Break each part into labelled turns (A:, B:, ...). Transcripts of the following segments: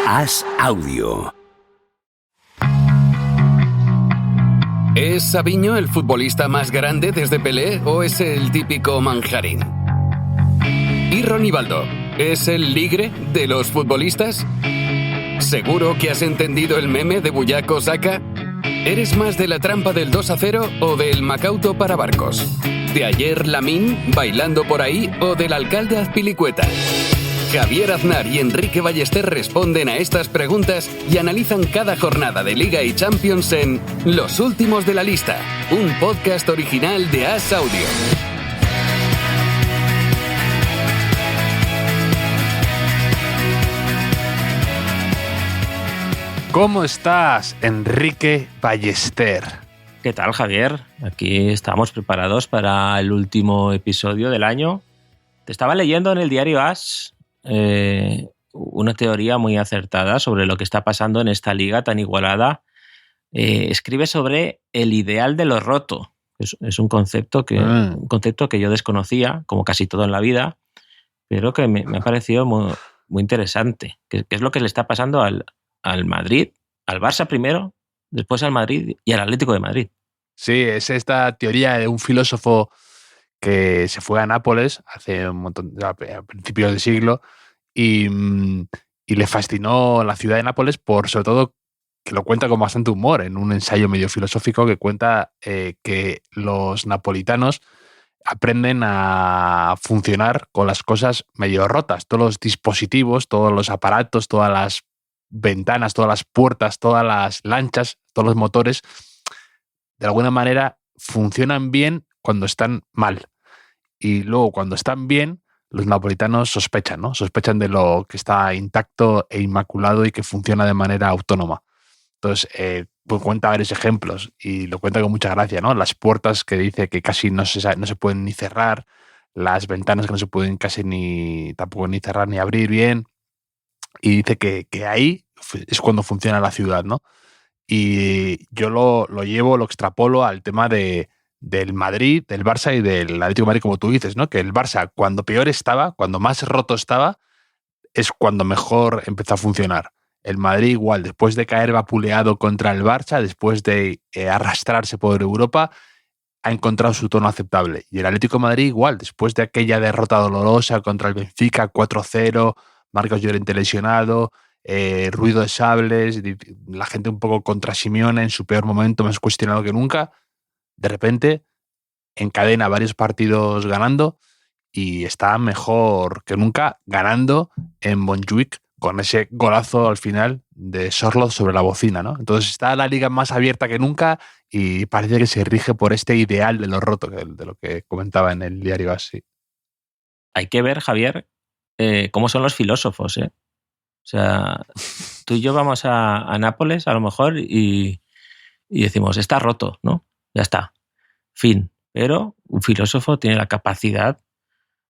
A: As Audio.
B: ¿Es Sabiño el futbolista más grande desde Pelé o es el típico manjarín? ¿Y Ronivaldo es el ligre de los futbolistas? ¿Seguro que has entendido el meme de Buyaco Saka? ¿Eres más de la trampa del 2-0 o del Macauto para barcos? ¿De ayer Lamín bailando por ahí o del alcalde Azpilicueta? Javier Aznar y Enrique Ballester responden a estas preguntas y analizan cada jornada de Liga y Champions en Los Últimos de la Lista, un podcast original de As Audio.
C: ¿Cómo estás, Enrique Ballester?
D: ¿Qué tal, Javier? Aquí estamos preparados para el último episodio del año. Te estaba leyendo en el diario As una teoría muy acertada sobre lo que está pasando en esta liga tan igualada. Escribe sobre el ideal de lo roto. Es un concepto que yo desconocía, como casi todo en la vida, pero que me ha parecido muy, muy interesante. ¿Qué es lo que le está pasando al Madrid, al Barça primero, después al Madrid y al Atlético de Madrid?
C: Sí, es esta teoría de un filósofo que se fue a Nápoles hace un montón, a principios del siglo, y le fascinó la ciudad de Nápoles por, sobre todo, que lo cuenta con bastante humor en un ensayo medio filosófico que cuenta que los napolitanos aprenden a funcionar con las cosas medio rotas. Todos los dispositivos, todos los aparatos, todas las ventanas, todas las puertas, todas las lanchas, todos los motores, de alguna manera funcionan bien cuando están mal. Y luego, cuando están bien, los napolitanos sospechan, ¿no? Sospechan de lo que está intacto e inmaculado y que funciona de manera autónoma. Entonces, pues cuenta varios ejemplos y lo cuenta con mucha gracia, ¿no? Las puertas que dice que casi no se pueden ni cerrar, las ventanas que no se pueden casi tampoco ni cerrar ni abrir bien. Y dice que ahí es cuando funciona la ciudad, ¿no? Y yo lo llevo, lo extrapolo al tema del Madrid, del Barça y del Atlético de Madrid, como tú dices, ¿no? Que el Barça, cuando peor estaba, cuando más roto estaba, es cuando mejor empezó a funcionar. El Madrid igual, después de caer vapuleado contra el Barça, después de arrastrarse por Europa, ha encontrado su tono aceptable. Y el Atlético de Madrid igual, después de aquella derrota dolorosa contra el Benfica 4-0, Marcos Llorente lesionado, ruido de sables, la gente un poco contra Simeone en su peor momento, más cuestionado que nunca, de repente encadena varios partidos ganando y está mejor que nunca ganando en Montjuic con ese golazo al final de Sorloth sobre la bocina, ¿no? Entonces está la liga más abierta que nunca y parece que se rige por este ideal de lo roto, de lo que comentaba en el diario así.
D: Hay que ver, Javier, cómo son los filósofos, ¿eh? O sea, tú y yo vamos a Nápoles a lo mejor y decimos, está roto, ¿no? Ya está, fin. Pero un filósofo tiene la capacidad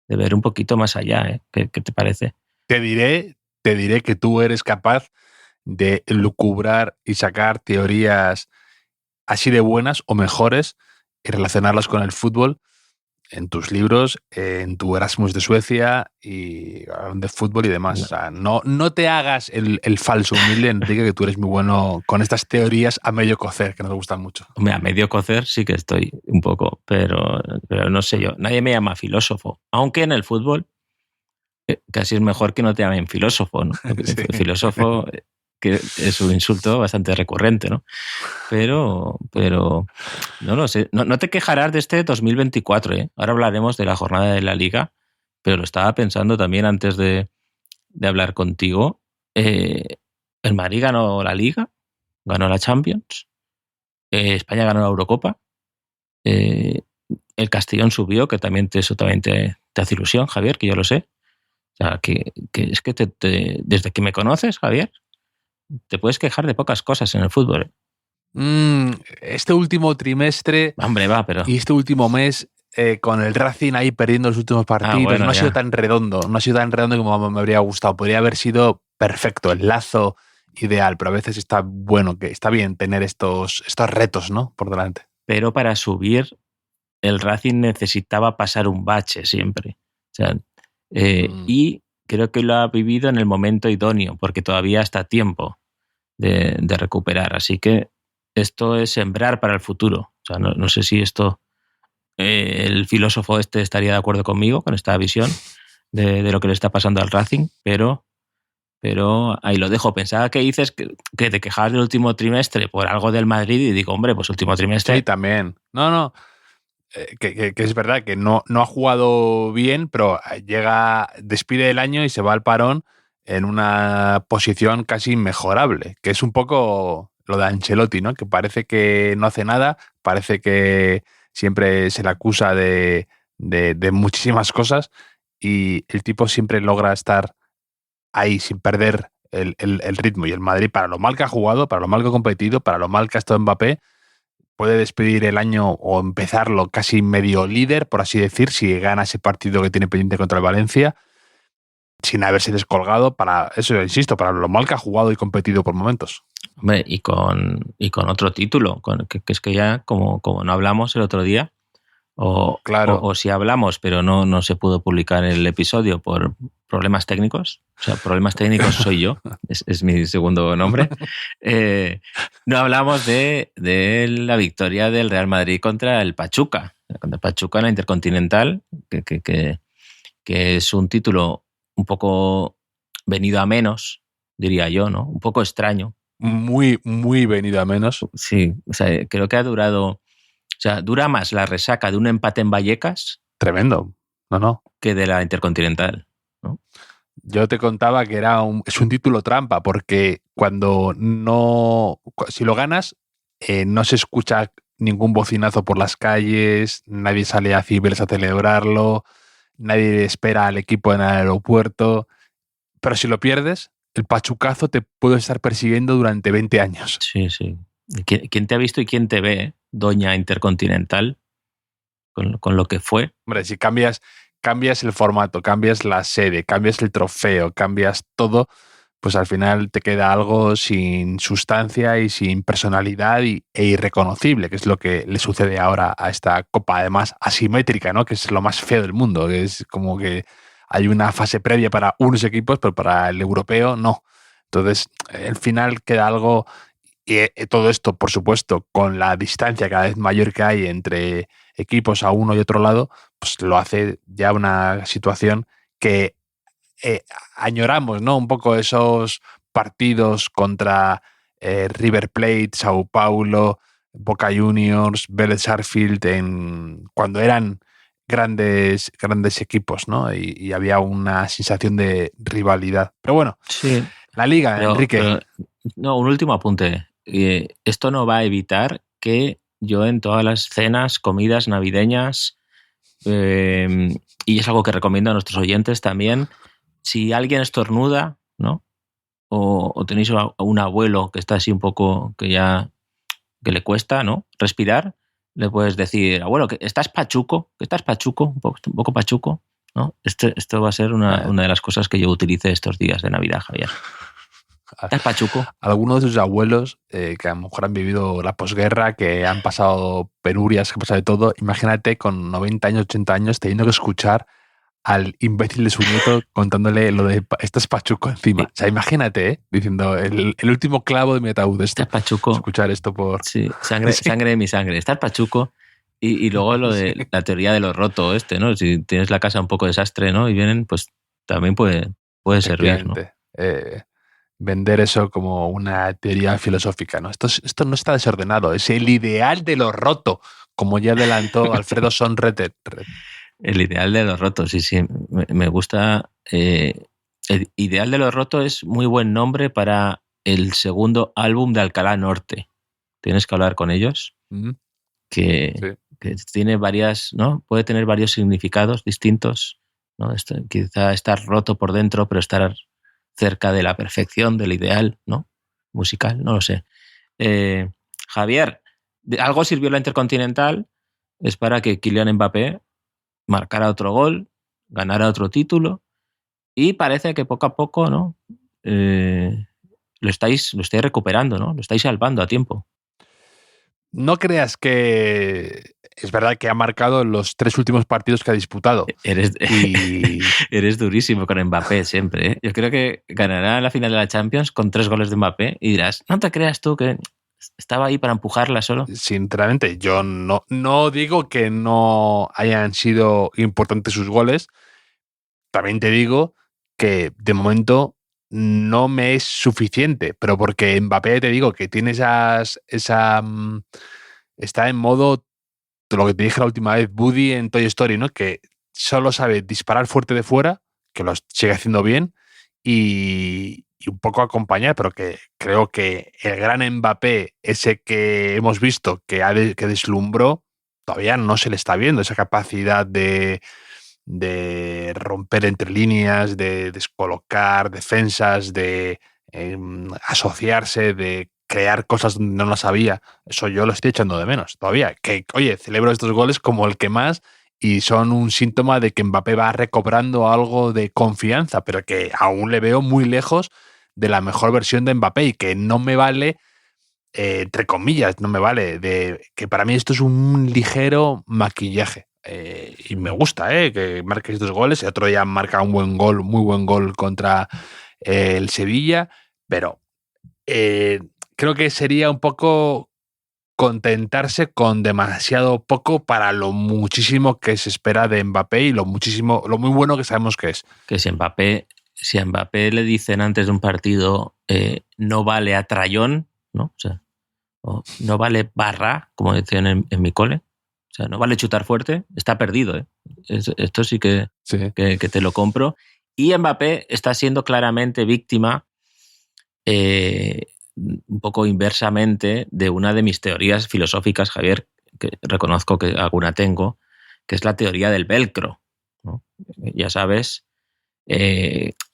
D: de ver un poquito más allá, ¿eh? ¿Qué te parece?
C: Te diré que tú eres capaz de lucubrar y sacar teorías así de buenas o mejores y relacionarlas con el fútbol en tus libros, en tu Erasmus de Suecia y de fútbol y demás. O sea, no te hagas el falso humilde, Enrique, que tú eres muy bueno con estas teorías a medio cocer, que nos gustan mucho.
D: Hombre, a medio cocer sí que estoy un poco, pero no sé yo. Nadie me llama filósofo, aunque en el fútbol casi es mejor que no te llamen filósofo, ¿no? Porque sí. Filósofo, que es un insulto bastante recurrente, ¿no? Pero no lo sé. No te quejarás de este 2024, ¿eh? Ahora hablaremos de la jornada de la Liga, pero lo estaba pensando también antes de hablar contigo. El Madrid ganó la Liga, ganó la Champions, España ganó la Eurocopa, el Castellón subió, que también eso también te hace ilusión, Javier, que yo lo sé. O sea, que es que desde que me conoces, Javier, te puedes quejar de pocas cosas en el fútbol.
C: Este último trimestre y este último mes, con el Racing ahí perdiendo los últimos partidos, no ha sido tan redondo. No ha sido tan redondo como me habría gustado. Podría haber sido perfecto, el lazo ideal, pero a veces está bien tener estos retos, ¿no?, por delante.
D: Pero para subir, el Racing necesitaba pasar un bache siempre. O sea, y creo que lo ha vivido en el momento idóneo, porque todavía está a tiempo de recuperar. Así que esto es sembrar para el futuro. O sea, no sé si esto el filósofo este estaría de acuerdo conmigo, con esta visión de lo que le está pasando al Racing, pero ahí lo dejo. Pensaba que dices que te quejabas del último trimestre por algo del Madrid y digo, hombre, pues último trimestre.
C: Sí, también. No. Que es verdad que no ha jugado bien, pero despide el año y se va al parón en una posición casi inmejorable, que es un poco lo de Ancelotti, ¿no? Que parece que no hace nada, parece que siempre se le acusa de muchísimas cosas y el tipo siempre logra estar ahí sin perder el ritmo. Y el Madrid, para lo mal que ha jugado, para lo mal que ha competido, para lo mal que ha estado Mbappé, puede despedir el año o empezarlo casi medio líder, por así decir, si gana ese partido que tiene pendiente contra el Valencia, sin haberse descolgado, para eso, insisto, para lo mal que ha jugado y competido por momentos.
D: Hombre, y con otro título, que es que ya, como no hablamos el otro día,
C: claro.
D: o si hablamos, pero no se pudo publicar el episodio por problemas técnicos. O sea, problemas técnicos soy yo, es mi segundo nombre. No hablamos de la victoria del Real Madrid contra el Pachuca. Contra el Pachuca en la Intercontinental, que es un título un poco venido a menos, diría yo, ¿no? Un poco extraño.
C: Muy, muy venido a menos.
D: Sí, o sea, creo que ha durado... O sea, dura más la resaca de un empate en Vallecas.
C: Tremendo, no.
D: Que de la Intercontinental, ¿no?
C: Yo te contaba que es un título trampa, porque si lo ganas, no se escucha ningún bocinazo por las calles, nadie sale a Cibeles a celebrarlo, nadie espera al equipo en el aeropuerto. Pero si lo pierdes, el pachucazo te puede estar persiguiendo durante 20 años.
D: Sí. ¿Quién te ha visto y quién te ve, doña Intercontinental, con lo que fue?
C: Hombre, si cambias el formato, cambias la sede, cambias el trofeo, cambias todo, pues al final te queda algo sin sustancia y sin personalidad e irreconocible, que es lo que le sucede ahora a esta copa, además asimétrica, ¿no? Que es lo más feo del mundo, que es como que hay una fase previa para unos equipos, pero para el europeo no. Entonces, al final queda algo, y todo esto, por supuesto, con la distancia cada vez mayor que hay entre equipos a uno y otro lado, pues lo hace ya una situación que añoramos, ¿no? Un poco esos partidos contra River Plate, Sao Paulo, Boca Juniors, Vélez Sarsfield, cuando eran grandes equipos, ¿no? Y había una sensación de rivalidad. Pero bueno,
D: sí,
C: la Liga, Enrique.
D: No, un último apunte. Esto no va a evitar que yo en todas las cenas, comidas navideñas, y es algo que recomiendo a nuestros oyentes también, si alguien estornuda, ¿no? O tenéis a un abuelo que está así un poco, que le cuesta, ¿no? Respirar, le puedes decir, abuelo, que estás pachuco, un poco pachuco, ¿no? Esto va a ser una de las cosas que yo utilice estos días de Navidad, Javier. ¿Estás pachuco?
C: Algunos de sus abuelos que a lo mejor han vivido la posguerra, que han pasado penurias, que han pasado de todo, imagínate con 90 años, 80 años, teniendo que escuchar al imbécil de su nieto contándole lo de estás pachuco encima. Sí. O sea, imagínate, diciendo el último clavo de mi ataúd.
D: Estás pachuco.
C: Escuchar esto por...
D: Sí, sangre de mi sangre. Estás pachuco. Y luego lo de la teoría de lo roto ¿no? Si tienes la casa un poco desastre, ¿no? Y vienen, pues también puede servir, ¿no?
C: Vender eso como una teoría filosófica, ¿no? Esto no está desordenado, es el ideal de lo roto, como ya adelantó Alfredo Sonreter.
D: El ideal de lo roto, sí. Me gusta. El ideal de lo roto es muy buen nombre para el segundo álbum de Alcalá Norte. Tienes que hablar con ellos.
C: Mm-hmm.
D: Que tiene varias, ¿no? Puede tener varios significados distintos, ¿no? Quizá estar roto por dentro, pero estar cerca de la perfección, del ideal, ¿no? Musical, no lo sé. Javier, algo sirvió la Intercontinental, es para que Kylian Mbappé marcara otro gol, ganara otro título, y parece que poco a poco, ¿no? Lo estáis recuperando, ¿no? Lo estáis salvando a tiempo.
C: No creas que es verdad que ha marcado los 3 últimos partidos que ha disputado.
D: Eres durísimo con Mbappé siempre, ¿eh? Yo creo que ganará la final de la Champions con 3 goles de Mbappé y dirás, no te creas tú que estaba ahí para empujarla solo.
C: Sinceramente, yo no digo que no hayan sido importantes sus goles. También te digo que de momento no me es suficiente, pero porque Mbappé, te digo, que tiene está en modo, lo que te dije la última vez, Woody en Toy Story, ¿no? Que solo sabe disparar fuerte de fuera, que lo sigue haciendo bien, y un poco acompañar, pero que creo que el gran Mbappé, ese que hemos visto que deslumbró, todavía no se le está viendo esa capacidad de romper entre líneas, de descolocar defensas, de asociarse, de crear cosas donde no las había. Eso yo lo estoy echando de menos todavía. Que, oye, celebro estos goles como el que más y son un síntoma de que Mbappé va recobrando algo de confianza, pero que aún le veo muy lejos de la mejor versión de Mbappé y que no me vale, entre comillas, no me vale, que para mí esto es un ligero maquillaje. Y me gusta que marque estos goles. El otro día marca un buen gol, muy buen gol contra el Sevilla, pero creo que sería un poco contentarse con demasiado poco para lo muchísimo que se espera de Mbappé y lo muy bueno que sabemos que es.
D: Que si a Mbappé le dicen antes de un partido no vale a trayón, ¿no? O sea, no vale barra, como decían en mi cole. O sea, no vale chutar fuerte, está perdido, ¿eh? Esto sí que te lo compro. Y Mbappé está siendo claramente víctima, un poco inversamente, de una de mis teorías filosóficas, Javier, que reconozco que alguna tengo, que es la teoría del velcro, ¿no? Ya sabes,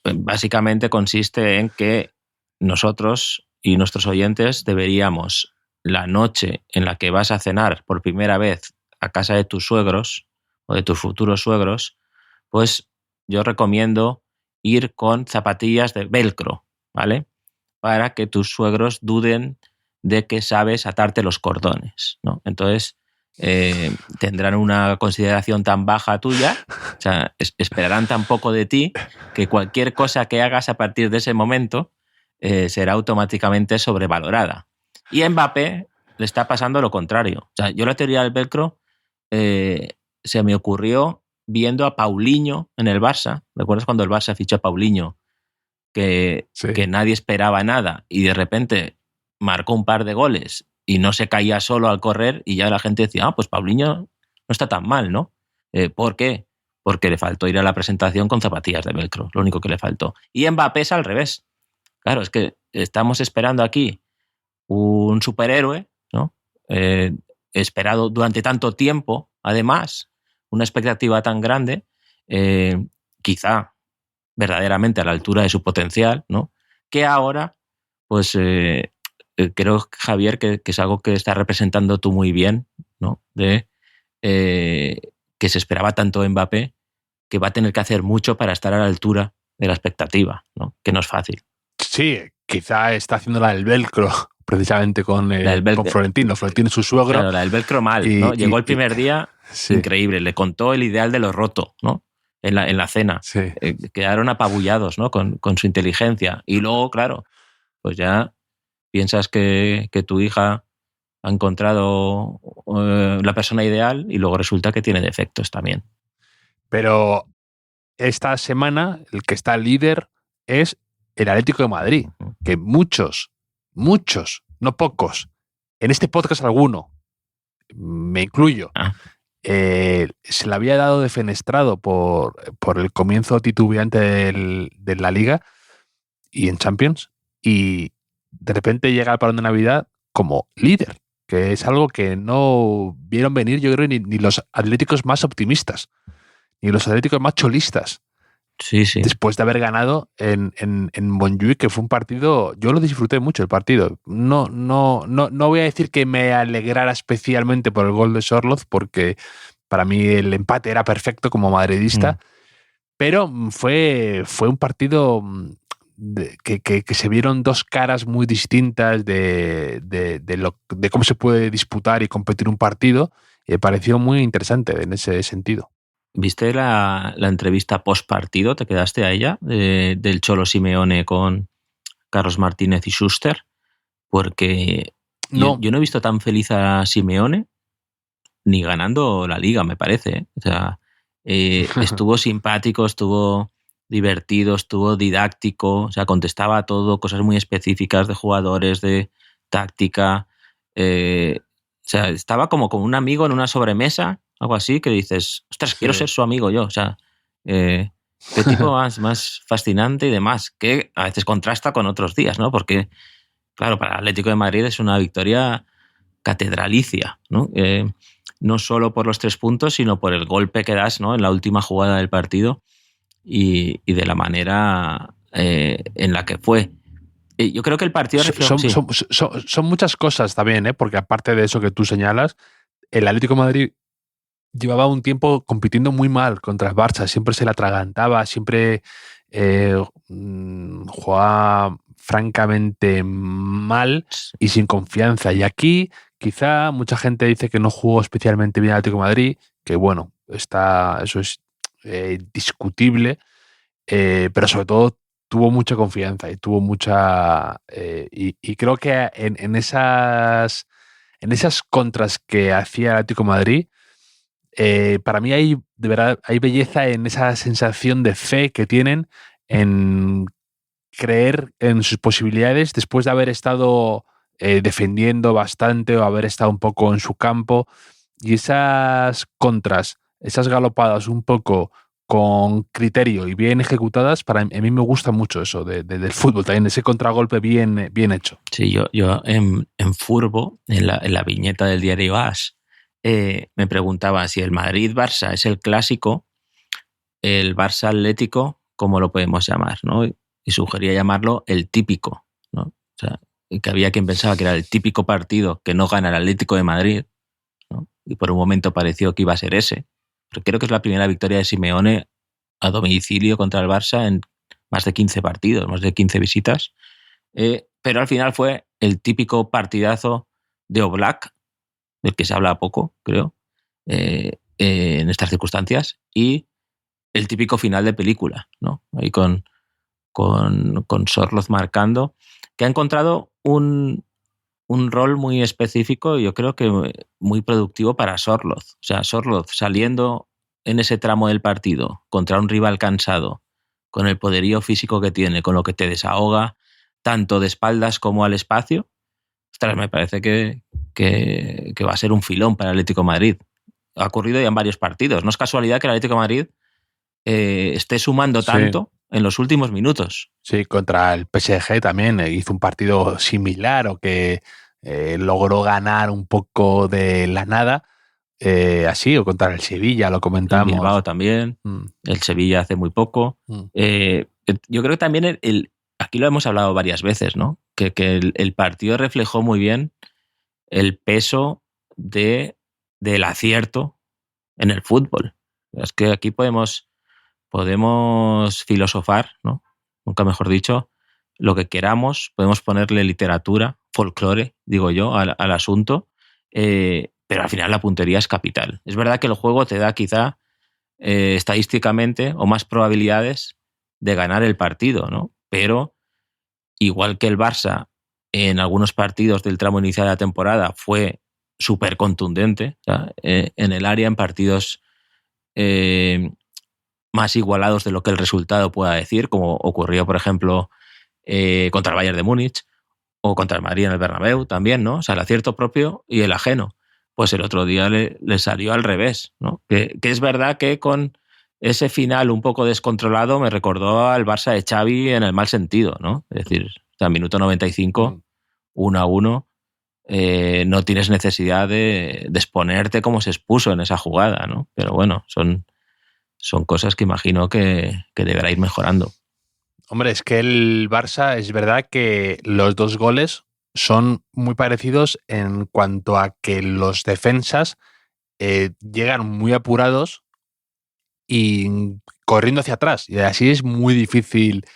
D: básicamente consiste en que nosotros y nuestros oyentes deberíamos, la noche en la que vas a cenar por primera vez a casa de tus suegros o de tus futuros suegros, pues yo recomiendo ir con zapatillas de velcro, ¿vale? Para que tus suegros duden de que sabes atarte los cordones, ¿no? Entonces tendrán una consideración tan baja tuya, o sea, esperarán tan poco de ti, que cualquier cosa que hagas a partir de ese momento será automáticamente sobrevalorada. Y a Mbappé le está pasando lo contrario. O sea, yo la teoría del velcro se me ocurrió viendo a Paulinho en el Barça. ¿Recuerdas cuando el Barça fichó a Paulinho? Que nadie esperaba nada y de repente marcó un par de goles y no se caía solo al correr y ya la gente decía, pues Paulinho no está tan mal, ¿no? ¿Por qué? Porque le faltó ir a la presentación con zapatillas de velcro, lo único que le faltó. Y Mbappé es al revés. Claro, es que estamos esperando aquí un superhéroe, ¿no? Esperado durante tanto tiempo, además, una expectativa tan grande, quizá verdaderamente a la altura de su potencial, ¿no? Que ahora, pues creo, Javier, que es algo que estás representando tú muy bien, ¿no? De que se esperaba tanto Mbappé que va a tener que hacer mucho para estar a la altura de la expectativa, ¿no? Que no es fácil.
C: Sí, quizá está haciendo la del velcro precisamente con Florentino. Florentino es su suegro.
D: Claro, la del velcro mal, ¿no? Llegó el primer día, increíble, le contó el ideal de lo roto, ¿no? En la cena.
C: Sí.
D: Quedaron apabullados, ¿no? Con su inteligencia. Y luego, claro, pues ya piensas que tu hija ha encontrado la persona ideal y luego resulta que tiene defectos también.
C: Pero esta semana el que está líder es el Atlético de Madrid, que muchos, no pocos, en este podcast alguno, me incluyo, se le había dado defenestrado por el comienzo titubeante de la Liga y en Champions, y de repente llega el parón de Navidad como líder, que es algo que no vieron venir, yo creo, ni los atléticos más optimistas, ni los atléticos más cholistas.
D: Sí, sí.
C: Después de haber ganado en Montjuïc, que fue un partido, yo lo disfruté mucho el partido. No voy a decir que me alegrara especialmente por el gol de Sorloth, porque para mí el empate era perfecto como madridista, pero fue un partido que se vieron dos caras muy distintas de cómo se puede disputar y competir un partido, Y me pareció muy interesante en ese sentido.
D: ¿Viste la entrevista post partido? ¿Te quedaste a ella? Del Cholo Simeone con Carlos Martínez y Schuster. Porque
C: No.
D: yo no he visto tan feliz a Simeone ni ganando la liga, me parece. O sea, estuvo simpático, estuvo divertido, estuvo didáctico, o sea, contestaba a todo, cosas muy específicas de jugadores, de táctica. O sea, estaba como con un amigo en una sobremesa, algo así, que dices, ostras, quiero ser su amigo yo. O sea, qué tipo más fascinante y demás, que a veces contrasta con otros días, ¿no? Porque, claro, para el Atlético de Madrid es una victoria catedralicia, ¿no? No solo por los 3 puntos, sino por el golpe que das, ¿no?, en la última jugada del partido y de la manera en la que fue. Yo creo que el partido reflejó...
C: Son muchas cosas también, porque aparte de eso que tú señalas, el Atlético de Madrid llevaba un tiempo compitiendo muy mal contra el Barça, siempre se le atragantaba, siempre jugaba francamente mal y sin confianza. Y aquí quizá mucha gente dice que no jugó especialmente bien el Atlético de Madrid, que bueno, eso es discutible, pero sobre todo tuvo mucha confianza y tuvo mucha... y creo que en esas contras que hacía el Atlético de Madrid, para mí de verdad hay belleza en esa sensación de fe que tienen en creer en sus posibilidades después de haber estado defendiendo bastante o haber estado un poco en su campo, y esas contras, esas galopadas un poco con criterio y bien ejecutadas, a mí me gusta mucho eso del fútbol también, ese contragolpe bien hecho.
D: Sí, yo en Furbo, en la viñeta del diario AS, me preguntaba si el Madrid-Barça es el clásico, el Barça-Atlético, ¿cómo lo podemos llamar?, ¿no? Y sugería llamarlo el típico, ¿no? O sea, que había quien pensaba que era el típico partido que no gana el Atlético de Madrid, ¿no? Y por un momento pareció que iba a ser ese. Pero creo que es la primera victoria de Simeone a domicilio contra el Barça en más de 15 partidos, más de 15 visitas. Pero al final fue el típico partidazo de Oblak, del que se habla poco, creo, en estas circunstancias, y el típico final de película, ¿no? Ahí con Sorloz marcando, que ha encontrado un rol muy específico y yo creo que muy productivo para Sorloz. O sea, Sorloz saliendo en ese tramo del partido contra un rival cansado, con el poderío físico que tiene, con lo que te desahoga, tanto de espaldas como al espacio, ostras, me parece que va a ser un filón para el Atlético de Madrid. Ha ocurrido ya en varios partidos. No es casualidad que el Atlético de Madrid esté sumando tanto en los últimos minutos.
C: Sí, contra el PSG también hizo un partido similar, o que logró ganar un poco de la nada, así, o contra el Sevilla, lo comentamos.
D: El Bilbao también, el Sevilla hace muy poco. Yo creo que también aquí lo hemos hablado varias veces, ¿no? Que el partido reflejó muy bien el peso del acierto en el fútbol. Es que aquí podemos filosofar, ¿no? Nunca mejor dicho, lo que queramos, podemos ponerle literatura, folclore, digo yo, al asunto, pero al final la puntería es capital. Es verdad que el juego te da quizá estadísticamente o más probabilidades de ganar el partido, ¿no? Pero igual que el Barça en algunos partidos del tramo inicial de la temporada fue súper contundente, o sea, en el área, en partidos más igualados de lo que el resultado pueda decir, como ocurrió, por ejemplo, contra el Bayern de Múnich o contra el Madrid en el Bernabéu también, ¿no? O sea, el acierto propio y el ajeno. Pues el otro día le salió al revés, ¿no? Que es verdad que con ese final un poco descontrolado me recordó al Barça de Xavi en el mal sentido, ¿no? Es decir, o sea, minuto 95, 1-1, no tienes necesidad de exponerte como se expuso en esa jugada, ¿no? Pero bueno, son cosas que imagino que deberá ir mejorando.
C: Hombre, es que el Barça, es verdad que los 2 goles son muy parecidos en cuanto a que los defensas llegan muy apurados y corriendo hacia atrás. Y así es muy difícil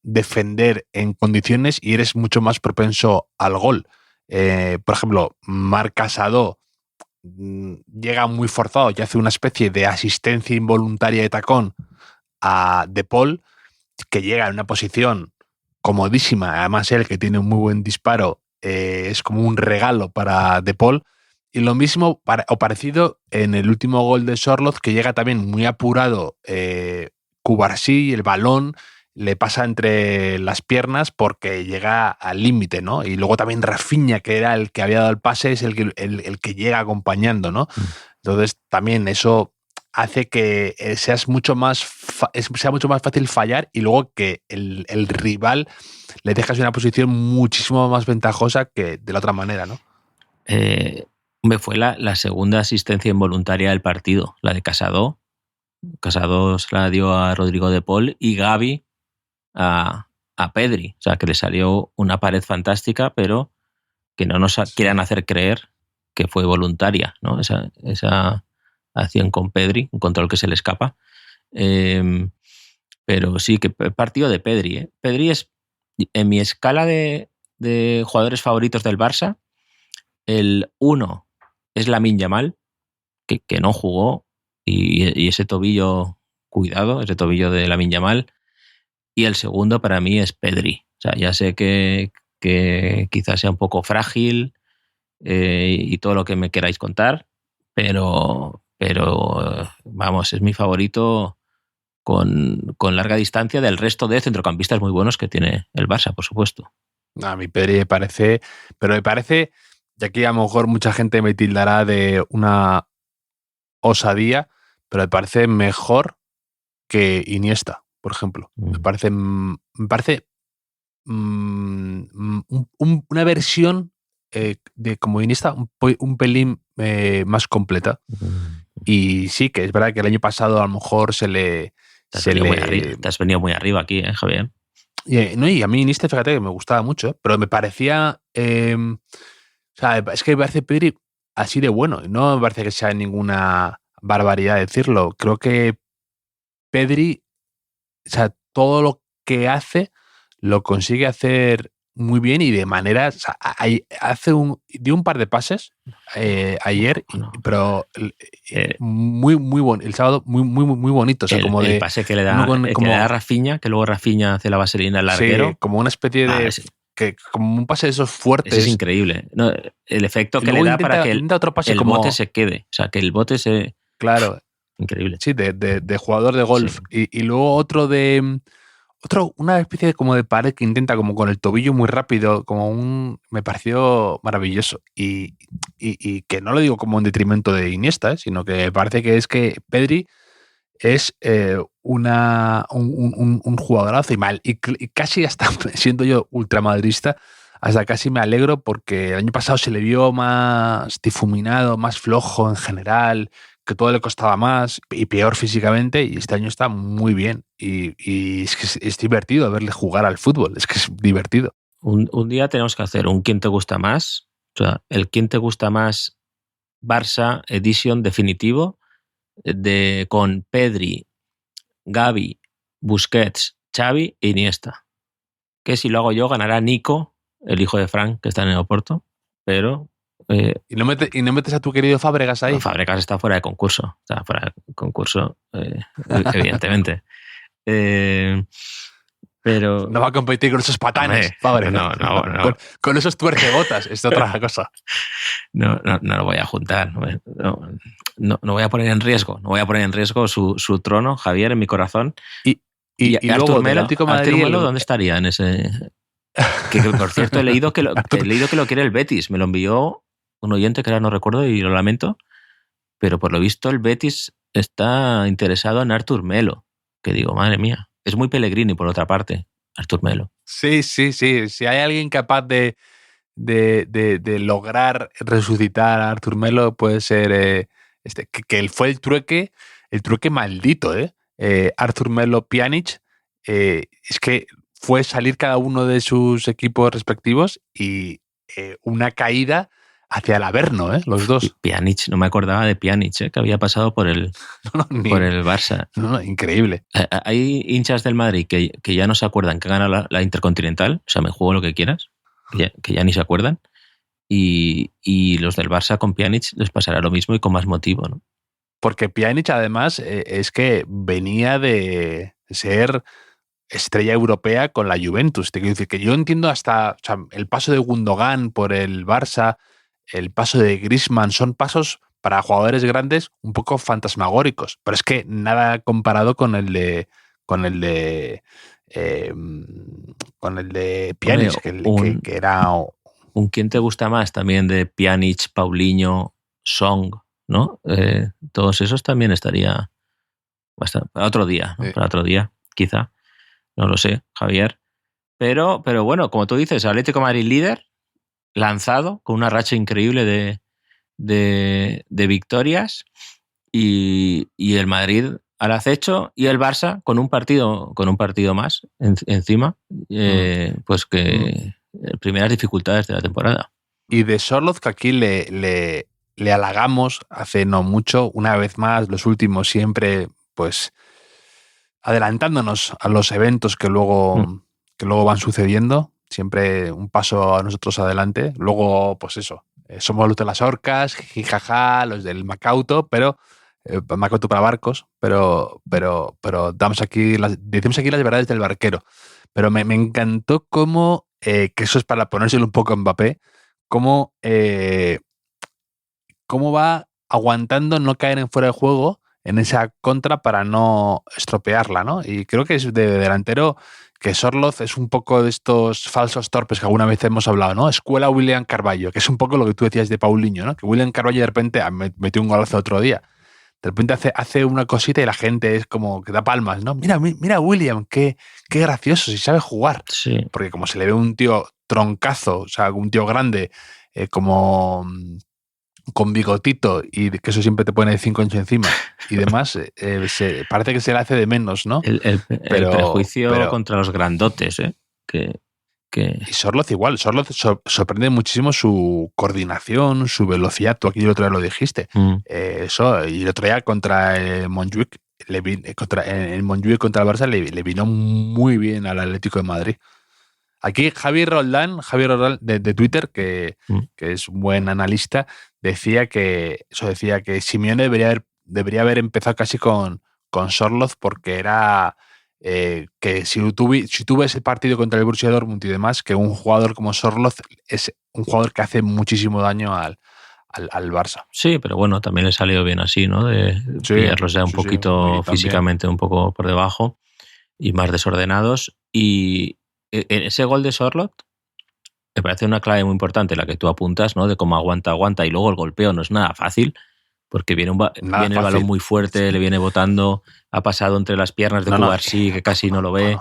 C: defender en condiciones y eres mucho más propenso al gol. Por ejemplo, Marc Casado llega muy forzado y hace una especie de asistencia involuntaria de tacón a De Paul, que llega en una posición comodísima. Además, él, que tiene un muy buen disparo, es como un regalo para De Paul. Y lo mismo o parecido en el último gol de Sorloth, que llega también muy apurado Cubarsí, y el balón le pasa entre las piernas porque llega al límite, ¿no? Y luego también Rafinha, que era el que había dado el pase, es el que llega acompañando, ¿no? Entonces también eso hace que sea mucho más fácil fallar, y luego que el rival le dejas en una posición muchísimo más ventajosa que de la otra manera, ¿no?
D: Me fue la segunda asistencia involuntaria del partido, la de Casado. Casado se la dio a Rodrigo De Paul y Gavi a Pedri. O sea, que le salió una pared fantástica, pero que no nos quieran hacer creer que fue voluntaria, ¿no? Esa acción con Pedri, un control que se le escapa. Pero sí, que partido de Pedri, ¿eh? Pedri es, en mi escala de jugadores favoritos del Barça, el 1 es Lamine Yamal, que no jugó, y ese tobillo, cuidado, ese tobillo de Lamine Yamal. Y el segundo para mí es Pedri. O sea, ya sé que quizás sea un poco frágil y todo lo que me queráis contar, pero vamos, es mi favorito con larga distancia del resto de centrocampistas muy buenos que tiene el Barça, por supuesto.
C: A mí Pedri me parece, y aquí a lo mejor mucha gente me tildará de una osadía, pero me parece mejor que Iniesta, por ejemplo. Me parece una versión de como Iniesta un pelín más completa. Y sí, que es verdad que el año pasado a lo mejor te
D: has venido muy arriba aquí, Javier.
C: Y a mí Iniesta, fíjate que me gustaba mucho, pero me parecía... o sea, es que me parece Pedri así de bueno. No me parece que sea ninguna barbaridad decirlo. Creo que Pedri, o sea, todo lo que hace lo consigue hacer muy bien y de manera... O sea, dio un par de pases ayer, pero muy bueno. El sábado muy bonito. O sea, como
D: el pase que le da, que le da a Rafinha, que luego Rafinha hace la vaselina al larguero.
C: Sí, como una especie de... como un pase de esos fuertes.
D: Es increíble. No, el efecto que le da para que el bote se quede. O sea, que el bote se...
C: Claro.
D: Increíble.
C: Sí, de jugador de golf. Sí. Y luego una especie de como de pared que intenta como con el tobillo muy rápido, me pareció maravilloso. Y que no lo digo como en detrimento de Iniesta, sino que me parece que es que Pedri es un jugadorazo y casi hasta, siendo yo ultramadridista, hasta casi me alegro porque el año pasado se le vio más difuminado, más flojo en general, que todo le costaba más y peor físicamente, y este año está muy bien y es que es divertido verle jugar al fútbol, es que es divertido.
D: Un día tenemos que hacer un ¿quién te gusta más? O sea, el ¿quién te gusta más? Barça Edition definitivo, con Pedri, Gavi, Busquets, Xavi e Iniesta. Que si lo hago yo ganará Nico, el hijo de Frank, que está en el aeropuerto, pero...
C: ¿Y no metes a tu querido Fábregas ahí?
D: No, Fábregas está fuera de concurso. Está fuera de concurso, evidentemente. Pero...
C: No va a competir con esos patanes, Fábregas.
D: No.
C: Con esos tuercebotas, es otra cosa.
D: No lo voy a juntar. No voy a poner en riesgo. No voy a poner en riesgo su trono, Javier, en mi corazón. Y
C: luego
D: Artur Melo, ¿dónde estaría en ese...? Que por cierto, he leído que lo quiere el Betis. Me lo envió un oyente que ahora no recuerdo y lo lamento, pero por lo visto el Betis está interesado en Artur Melo, que digo, madre mía, es muy Pellegrini por otra parte, Artur Melo.
C: Sí, si hay alguien capaz de lograr resucitar a Artur Melo, puede ser que él fue el trueque maldito, Artur Melo Pjanic, es que fue salir cada uno de sus equipos respectivos y una caída hacia el Averno, los dos.
D: Pjanic, no me acordaba de Pjanic, que había pasado por el Barça.
C: No, increíble.
D: Hay hinchas del Madrid que ya no se acuerdan que gana la Intercontinental, o sea, me juego lo que quieras, que ya ni se acuerdan, y los del Barça con Pjanic les pasará lo mismo y con más motivo, ¿no?
C: Porque Pjanic, además, es que venía de ser estrella europea con la Juventus. Te quiero decir que yo entiendo hasta el paso de Gundogan por el Barça, el paso de Griezmann, son pasos para jugadores grandes un poco fantasmagóricos, pero es que nada comparado con el de Pjanic, que era...
D: ¿Quién te gusta más también de Pjanic, Paulinho, Song, ¿no? Todos esos también estaría bastante, para otro día, ¿no? Sí. Para otro día, quizá. No lo sé, Javier. Pero bueno, como tú dices, Atlético de Madrid líder, lanzado, con una racha increíble de victorias, y el Madrid al acecho, y el Barça con un partido más encima, pues que primeras dificultades de la temporada.
C: Y de Sorloth, que aquí le halagamos hace no mucho, una vez más, los últimos siempre, pues adelantándonos a los eventos que luego van sucediendo, siempre un paso a nosotros adelante. Luego, pues eso, somos los de las orcas, jijaja, los del Macauto, pero Macauto para barcos, pero decimos aquí las verdades del barquero. Pero me encantó cómo, que eso es para ponérselo un poco a Mbappé, cómo va aguantando no caer en fuera de juego en esa contra para no estropearla, ¿no? Y creo que es de delantero que Sorloth es un poco de estos falsos torpes que alguna vez hemos hablado, ¿no? Escuela William Carvalho, que es un poco lo que tú decías de Paulinho, ¿no? Que William Carvalho de repente metió un golazo otro día. De repente hace una cosita y la gente es como que da palmas, ¿no? Mira William, qué gracioso, si sabe jugar.
D: Sí.
C: Porque como se le ve un tío troncazo, o sea, un tío grande, como con bigotito, y que eso siempre te pone 5 inches encima y demás, parece que se le hace de menos, ¿no?
D: El prejuicio contra los grandotes, ¿eh?
C: Y Sorloth igual. Sorloth sorprende muchísimo su coordinación, su velocidad. Tú aquí el otro día lo dijiste. Eso, y el otro día contra el Montjuic, contra el Barça le vino muy bien al Atlético de Madrid. Aquí Javier Roldán de Twitter, que es un buen analista, decía que Simeone debería haber empezado casi con Sorloth, porque era que si tú ves el partido contra el Borussia Dortmund y demás, que un jugador como Sorloth es un jugador que hace muchísimo daño al Barça.
D: Sí, pero bueno, también le salió bien así, ¿no? De pillarlos ya un poquito físicamente, un poco por debajo y más desordenados. Y ese gol de Sorloth me parece una clave muy importante, la que tú apuntas, ¿no? De cómo aguanta, y luego el golpeo no es nada fácil, porque viene el balón muy fuerte, sí. Le viene botando, ha pasado entre las piernas de Cubarsí, que casi no lo ve.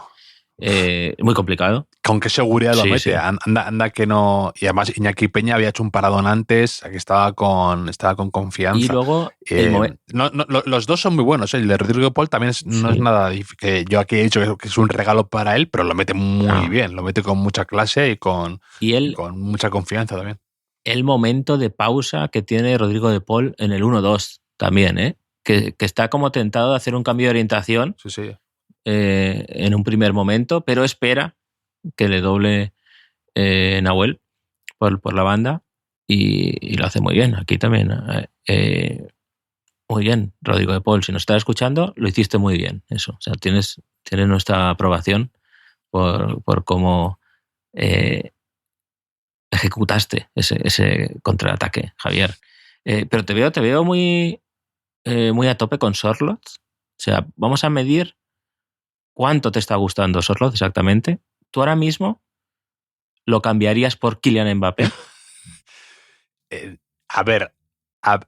D: Muy complicado.
C: Con qué seguridad lo mete. Sí. Anda que no. Y además Iñaki Peña había hecho un paradón antes, aquí estaba con confianza.
D: Y luego
C: los dos son muy buenos. El de Rodrigo de Paul también no es nada difícil. Yo aquí he dicho que es un regalo para él, pero lo mete muy bien. Lo mete con mucha clase y con mucha confianza también.
D: El momento de pausa que tiene Rodrigo de Paul en el 1-2 también, ¿eh? Que está como tentado de hacer un cambio de orientación.
C: Sí.
D: En un primer momento, pero espera que le doble Nahuel por la banda y lo hace muy bien. Aquí también muy bien, Rodrigo de Paul, si nos estás escuchando, lo hiciste muy bien, eso, o sea, tienes nuestra aprobación por cómo ejecutaste ese contraataque, Javier. Pero te veo muy a tope con Sorloth. O sea, vamos a medir ¿cuánto te está gustando Sorloth exactamente? ¿Tú ahora mismo lo cambiarías por Kylian Mbappé?
C: A ver,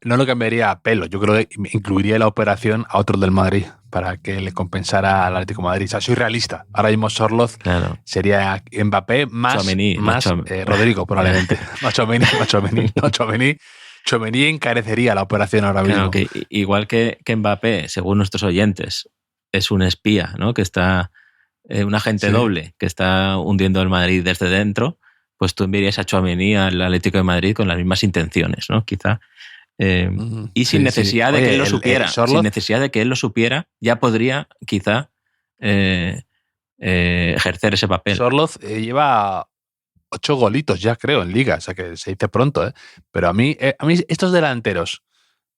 C: no lo cambiaría a pelo. Yo creo que incluiría la operación a otro del Madrid para que le compensara al Atlético de Madrid. O sea, soy realista. Ahora mismo Sorloth sería Mbappé más Rodrigo, probablemente. Tchouaméni encarecería la operación ahora mismo.
D: Que igual que Mbappé, según nuestros oyentes, es un espía, ¿no? Que está un agente doble que está hundiendo el Madrid desde dentro, pues tú enviarías a Tchouaméni al Atlético de Madrid con las mismas intenciones, ¿no? Quizá. Y sin necesidad de que él lo supiera. Sin necesidad de que él lo supiera, ya podría, quizá, ejercer ese papel.
C: Sorloth lleva 8 golitos ya, creo, en Liga. O sea, que se dice pronto, ¿eh? Pero a mí estos delanteros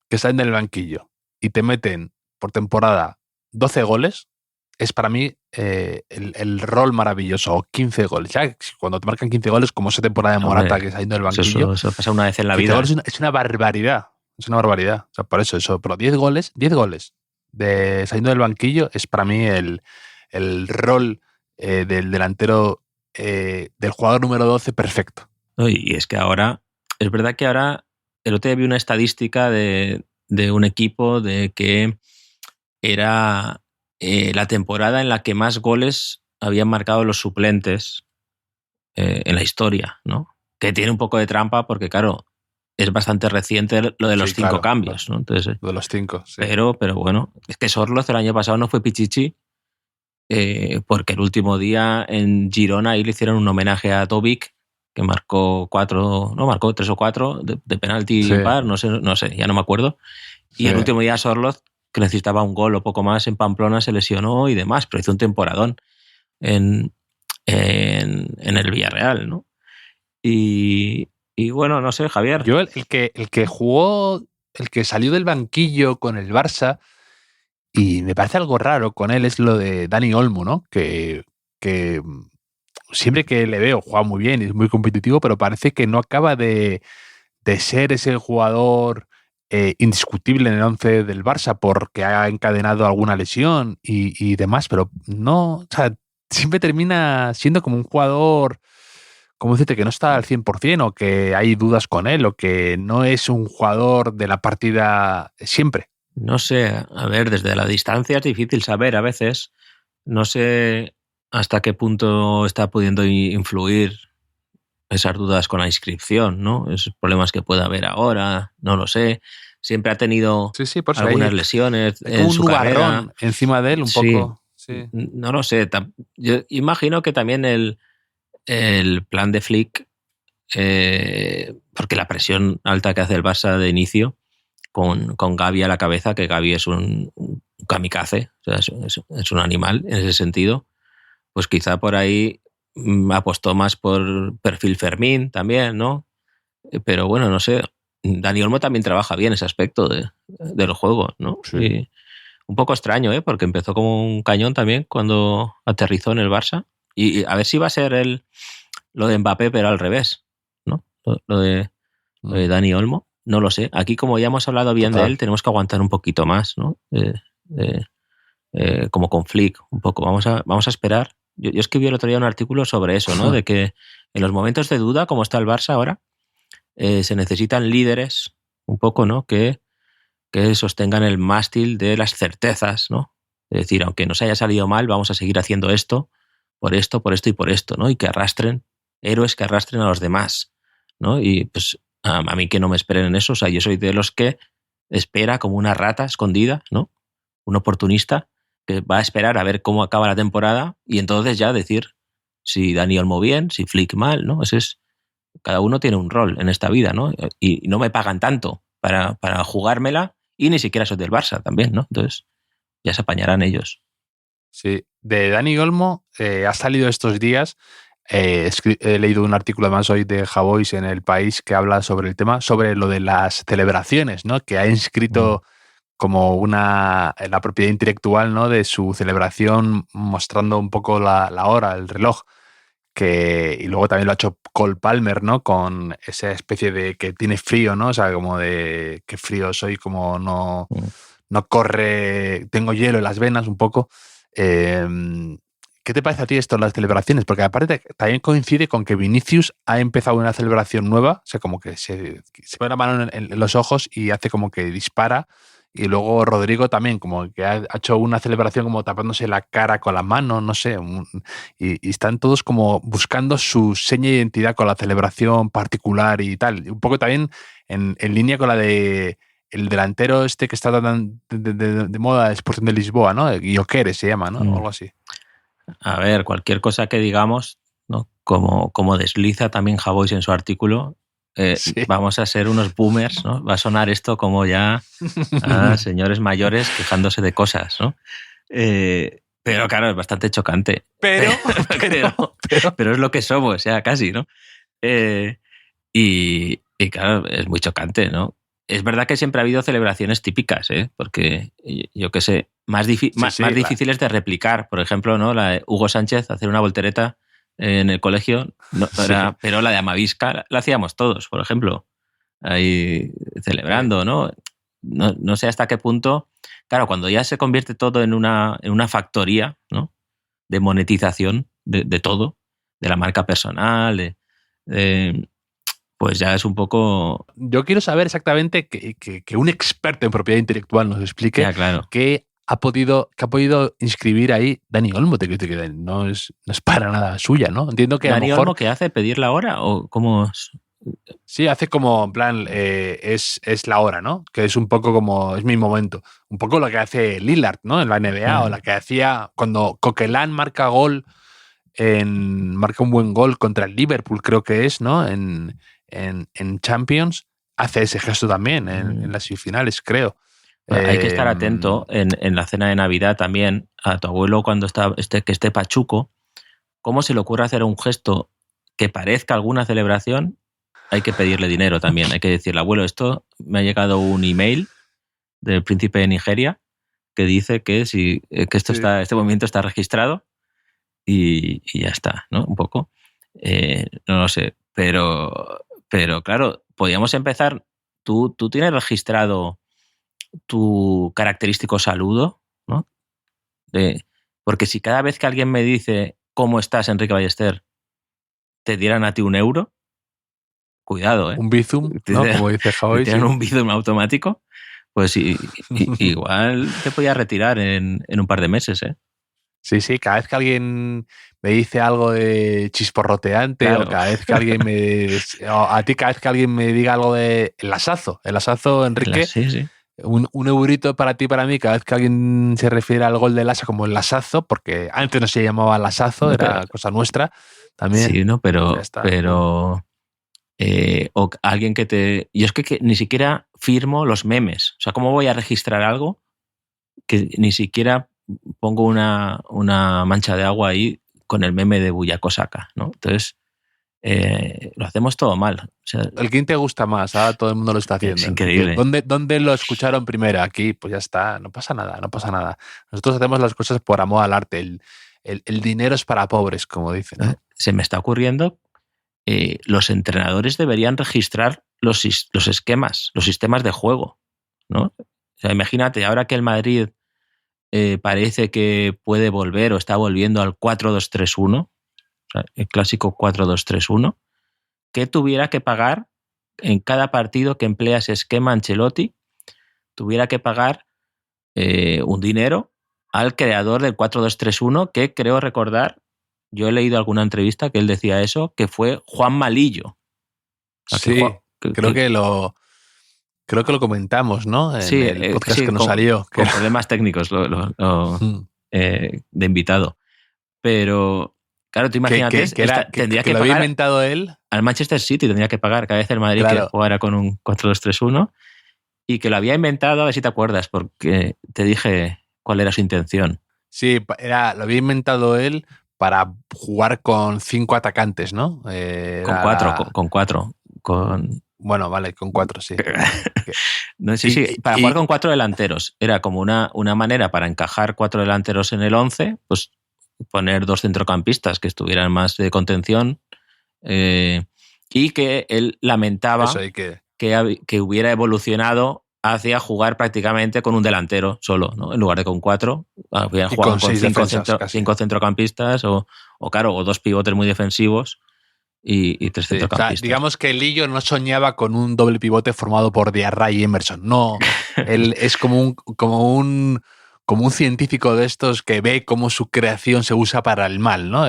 C: que salen del banquillo y te meten por temporada 12 goles, es para mí el rol maravilloso. O 15 goles. Ya, cuando te marcan 15 goles, como esa temporada de Morata que saliendo del banquillo.
D: Eso pasa una vez en la vida.
C: Es una barbaridad. Es una barbaridad. O sea, por eso. Pero 10 goles de saliendo del banquillo es para mí el rol del delantero, del jugador número 12 perfecto.
D: Y es que ahora, es verdad que ahora, el otro día vi una estadística de un equipo de que era la temporada en la que más goles habían marcado los suplentes en la historia, ¿no? Que tiene un poco de trampa porque, claro, es bastante reciente lo de los 5 cambios, ¿no? Entonces,
C: lo de los 5, sí.
D: Pero bueno, es que Sorloz el año pasado no fue Pichichi, porque el último día en Girona ahí le hicieron un homenaje a Tobic, que marcó 3 o 4 de penalti par, no sé, ya no me acuerdo. Y el último día Sorloz, que necesitaba un gol o poco más en Pamplona, se lesionó y demás, pero hizo un temporadón en el Villarreal, ¿no? Y bueno, no sé, Javier.
C: Yo el que jugó, el que salió del banquillo con el Barça, y me parece algo raro con él, es lo de Dani Olmo, ¿no? Que siempre que le veo juega muy bien y es muy competitivo, pero parece que no acaba de ser ese jugador indiscutible en el 11 del Barça porque ha encadenado alguna lesión y demás, pero no, o sea, siempre termina siendo como un jugador, como decirte, que no está al 100% o que hay dudas con él o que no es un jugador de la partida siempre.
D: No sé, a ver, desde la distancia es difícil saber a veces. No sé hasta qué punto está pudiendo influir esas dudas con la inscripción, ¿no? Esos problemas que pueda haber ahora, no lo sé. Siempre ha tenido algunas lesiones en su carrera.
C: Encima de él un poco. Sí.
D: No lo sé. Yo imagino que también el plan de Flick, porque la presión alta que hace el Barça de inicio, con Gavi a la cabeza, que Gavi es un kamikaze, o sea, es un animal en ese sentido, pues quizá por ahí apostó más por perfil Fermín también, ¿no? Pero bueno, no sé. Dani Olmo también trabaja bien ese aspecto del juego, ¿no?
C: Sí.
D: Y un poco extraño, ¿eh? Porque empezó como un cañón también cuando aterrizó en el Barça. Y a ver si va a ser lo de Mbappé, pero al revés, ¿no? Lo de Dani Olmo. No lo sé. Aquí, como ya hemos hablado bien de él, tenemos que aguantar un poquito más, ¿no? Como con Flick, un poco. Vamos a esperar. Yo escribí el otro día un artículo sobre eso, ¿no? De que en los momentos de duda, como está el Barça ahora, se necesitan líderes, un poco, ¿no? Que sostengan el mástil de las certezas, ¿no? Es decir, aunque nos haya salido mal, vamos a seguir haciendo esto, por esto y por esto, ¿no? Y que arrastren, héroes que arrastren a los demás, ¿no? Y pues a mí que no me esperen en eso. O sea, yo soy de los que espera como una rata escondida, ¿no? Un oportunista que va a esperar a ver cómo acaba la temporada y entonces ya decir si Dani Olmo bien, si Flick mal, ¿no? Cada uno tiene un rol en esta vida, ¿no? Y no me pagan tanto para jugármela y ni siquiera soy del Barça también, ¿no? Entonces ya se apañarán ellos.
C: Sí, de Dani Olmo ha salido estos días. He leído un artículo además hoy de Javois en El País que habla sobre el tema, sobre lo de las celebraciones, ¿no? Que ha inscrito como la propiedad intelectual, ¿no? De su celebración, mostrando un poco la hora, el reloj. Y luego también lo ha hecho Cole Palmer, ¿no? Con esa especie de que tiene frío, ¿no? O sea, como de que frío soy, como no corre, tengo hielo en las venas un poco. ¿Qué te parece a ti esto, las celebraciones? Porque aparte también coincide con que Vinicius ha empezado una celebración nueva, o sea, como que se pone la mano en los ojos y hace como que dispara. Y luego Rodrigo también, como que ha hecho una celebración como tapándose la cara con la mano, no sé. Y están todos como buscando su seña de identidad con la celebración particular y tal. Un poco también en línea con la de el delantero este que está tan de moda, Sporting de Lisboa, ¿no? Gyökeres se llama, ¿no? O algo así.
D: A ver, cualquier cosa que digamos, ¿no? Como desliza también Javois en su artículo, sí. Vamos a ser unos boomers, ¿no? Va a sonar esto como ya a señores mayores quejándose de cosas, ¿no? Pero claro, es bastante chocante.
C: Pero
D: es lo que somos, ya casi, ¿no? Y claro, es muy chocante, ¿no? Es verdad que siempre ha habido celebraciones típicas, porque yo qué sé, más difíciles de replicar. Por ejemplo, ¿no? La de Hugo Sánchez hacer una voltereta en el colegio, no, pero la de Amavisca la hacíamos todos, por ejemplo, ahí celebrando, ¿no? No sé hasta qué punto. Claro, cuando ya se convierte todo en una factoría, ¿no? De monetización de todo, de la marca personal, pues ya es un poco...
C: Yo quiero saber exactamente que un experto en propiedad intelectual nos explique
D: ya, claro.
C: qué ha podido inscribir ahí Dani Olmo. Que no es para nada suya, ¿no? Entiendo que
D: ¿Dani
C: a lo mejor...
D: Olmo qué hace? ¿Pedir la hora? ¿O cómo...?
C: Sí, hace como, en plan, es la hora, ¿no? Que es un poco como, es mi momento. Un poco lo que hace Lillard, ¿no? En la NBA, o la que hacía cuando Coquelin marca un buen gol contra el Liverpool, creo que es, ¿no? En Champions, hace ese gesto también en las semifinales, creo.
D: Bueno, hay que estar atento en la cena de Navidad también a tu abuelo cuando que esté pachuco. ¿Cómo se le ocurre hacer un gesto que parezca alguna celebración? Hay que pedirle dinero también. Hay que decirle, abuelo, esto me ha llegado un email del príncipe de Nigeria que dice que este movimiento está registrado y ya está, ¿no? Un poco. No lo sé. Pero claro, podríamos empezar. Tú tienes registrado tu característico saludo, ¿no? Porque si cada vez que alguien me dice ¿cómo estás, Enrique Ballester?, te dieran a ti €1, cuidado, ¿eh?
C: Un bizum, ¿no? Como dice Javi.
D: Te dieran un bizum automático, pues igual te podías retirar en un par de meses, ¿eh?
C: Sí, cada vez que alguien me dice algo de chisporroteante, claro. O cada vez que alguien cada vez que alguien me diga algo de el asazo, Enrique,
D: sí.
C: Un eurito para ti, para mí, cada vez que alguien se refiere al gol del Asa como el lasazo, porque antes no se llamaba lasazo, era cosa nuestra también.
D: Sí, no, pero o alguien que te... Yo es que ni siquiera firmo los memes. O sea, ¿cómo voy a registrar algo que ni siquiera pongo una mancha de agua ahí con el meme de Buyakosaka, ¿no? Entonces, lo hacemos todo mal. O sea,
C: ¿el quién te gusta más? Ahora todo el mundo lo está haciendo.
D: Es increíble.
C: ¿Dónde lo escucharon primero? Aquí, pues ya está, no pasa nada. Nosotros hacemos las cosas por amor al arte. El dinero es para pobres, como dicen, ¿no?
D: Se me está ocurriendo, los entrenadores deberían registrar los esquemas, los sistemas de juego, ¿no? O sea, imagínate, ahora que el Madrid parece que puede volver o está volviendo al 4-2-3-1, o sea, el clásico 4-2-3-1, que tuviera que pagar en cada partido que emplea ese esquema Ancelotti, tuviera que pagar un dinero al creador del 4-2-3-1, que creo recordar, yo he leído alguna entrevista que él decía eso, que fue Juan Malillo.
C: Sí, creo que lo comentamos, ¿no? En el podcast que nos salió.
D: Con problemas técnicos de invitado. Pero, claro, tú imagínate, tendría que
C: lo
D: pagar,
C: había inventado él.
D: Al Manchester City tendría que pagar cada vez el Madrid que jugara con un 4-2-3-1, y que lo había inventado, a ver si te acuerdas, porque te dije cuál era su intención.
C: Sí, lo había inventado él para jugar con 5 atacantes, ¿no?
D: Con cuatro.
C: Bueno, vale, con 4, sí.
D: Sí, para jugar con 4 delanteros. Era como una manera para encajar 4 delanteros en el 11, pues poner 2 centrocampistas que estuvieran más de contención, y que él lamentaba que hubiera evolucionado hacia jugar prácticamente con un delantero solo, ¿no? En lugar de con 4, habían jugado con 5 centrocampistas o 2 pivotes muy defensivos y 3 centrocampistas.
C: O sea, digamos que Lillo no soñaba con un doble pivote formado por Diarra y Emerson. No, él es como un científico de estos que ve cómo su creación se usa para el mal, ¿no?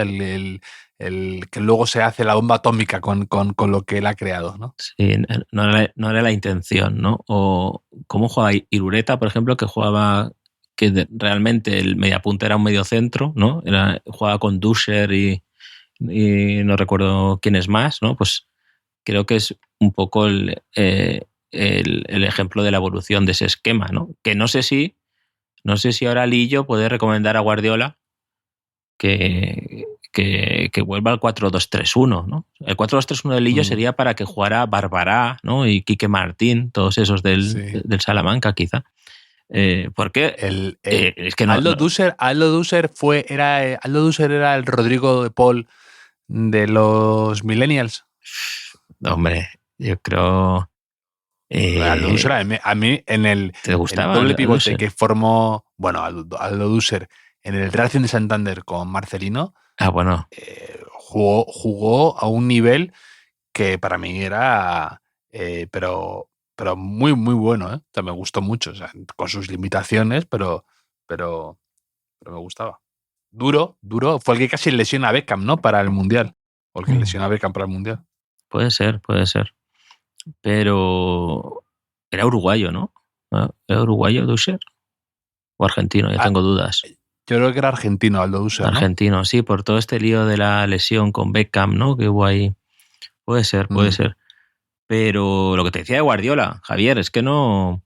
C: El que luego se hace la bomba atómica con lo que él ha creado, ¿no?
D: Sí, no era la intención, ¿no? O cómo jugaba Irureta, por ejemplo, que realmente el mediapunta era un mediocentro, ¿no? Jugaba con Duscher y no recuerdo quién es más, ¿no? Pues creo que es un poco el ejemplo de la evolución de ese esquema, ¿no? Que no sé si ahora Lillo puede recomendar a Guardiola que vuelva al 4-2-3-1, ¿no? El 4-2-3-1 de Lillo sería para que jugara Barbará, ¿no? Y Quique Martín, todos esos del Salamanca, quizá. Porque es que no,
C: Aldo Duser era el Rodrigo de Paul de los Millennials.
D: Hombre, yo creo.
C: Aldo Duser, a mí en el doble pivote que formó, bueno, Aldo Duser en el Racing de Santander con Marcelino.
D: Bueno.
C: Jugó a un nivel que para mí era, pero muy, muy bueno, ¿eh? O sea, me gustó mucho, o sea, con sus limitaciones, pero me gustaba. Duro, fue el que casi lesiona a Beckham, ¿no? Para el Mundial. O el que lesiona a Beckham para el Mundial.
D: Puede ser. Pero era uruguayo, ¿no? ¿Era uruguayo Duser? ¿O argentino? Ya tengo dudas.
C: Yo creo que era argentino, Aldo Duser, ¿no?
D: Argentino, sí, por todo este lío de la lesión con Beckham, ¿no? Que hubo ahí. Puede ser. Pero lo que te decía de Guardiola, Javier, es que no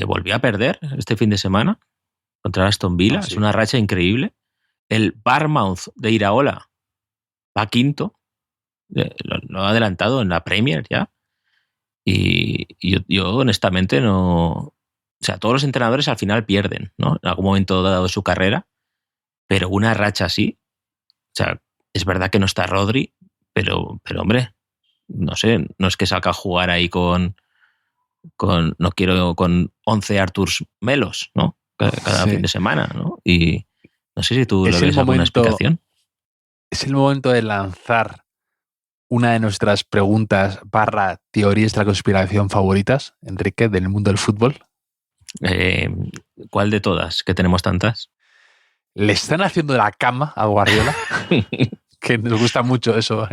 D: volvió a perder este fin de semana contra Aston Villa. Sí. Es una racha increíble. El Bournemouth de Iraola va quinto. Lo ha adelantado en la Premier ya. Y yo honestamente no... O sea, todos los entrenadores al final pierden, ¿no? En algún momento dado de su carrera. Pero una racha así... O sea, es verdad que no está Rodri, pero hombre, no sé, no es que salga a jugar ahí con 11 Arturs Melos, ¿no? Cada fin de semana, ¿no? Y no sé si tú le ves alguna explicación.
C: Es el momento de lanzar una de nuestras preguntas / teorías de la conspiración favoritas, Enrique, del mundo del fútbol.
D: ¿Cuál de todas? Que tenemos tantas.
C: ¿Le están haciendo la cama a Guardiola? Que nos gusta mucho eso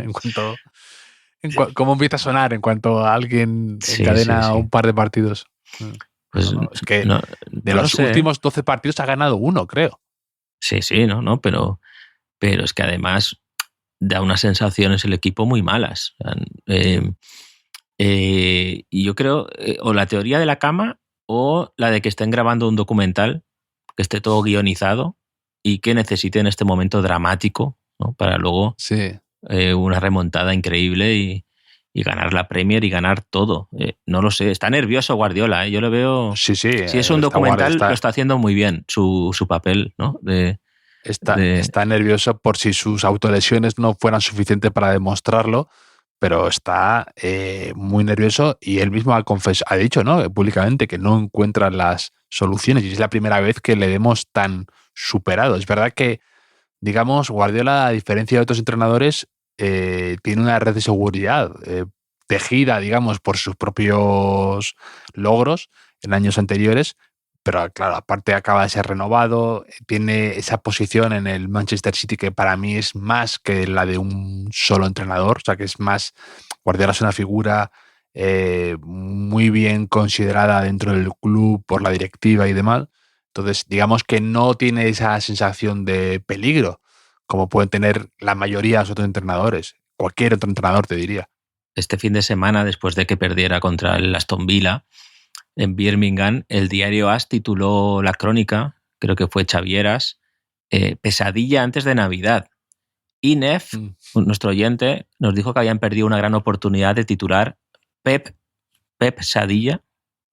C: cómo empieza a sonar en cuanto a alguien encadena un par de partidos.
D: Pues
C: es que de los últimos 12 partidos ha ganado uno, creo.
D: Sí, no, pero es que además da unas sensaciones el equipo muy malas. Y yo creo, o la teoría de la cama o la de que estén grabando un documental, que esté todo guionizado y que necesite en este momento dramático, ¿no? Para luego una remontada increíble y ganar la Premier y ganar todo. No lo sé, está nervioso Guardiola, ¿eh? Yo lo veo...
C: Sí.
D: Si es un documental, lo está haciendo muy bien su papel, ¿no?
C: Está nervioso por si sus autolesiones no fueran suficientes para demostrarlo, pero está muy nervioso y él mismo ha dicho, ¿no? Públicamente que no encuentra las soluciones y es la primera vez que le vemos tan superado. Es verdad que, digamos, Guardiola, a diferencia de otros entrenadores, tiene una red de seguridad tejida, digamos, por sus propios logros en años anteriores, pero claro, aparte acaba de ser renovado, tiene esa posición en el Manchester City que para mí es más que la de un solo entrenador, o sea que es más, Guardiola es una figura muy bien considerada dentro del club por la directiva y demás, entonces digamos que no tiene esa sensación de peligro como pueden tener la mayoría de los otros entrenadores, cualquier otro entrenador te diría.
D: Este fin de semana, después de que perdiera contra el Aston Villa en Birmingham, el diario AS tituló la crónica, creo que fue Xavieras, pesadilla antes de Navidad. Y Nef, nuestro oyente, nos dijo que habían perdido una gran oportunidad de titular Pep Sadilla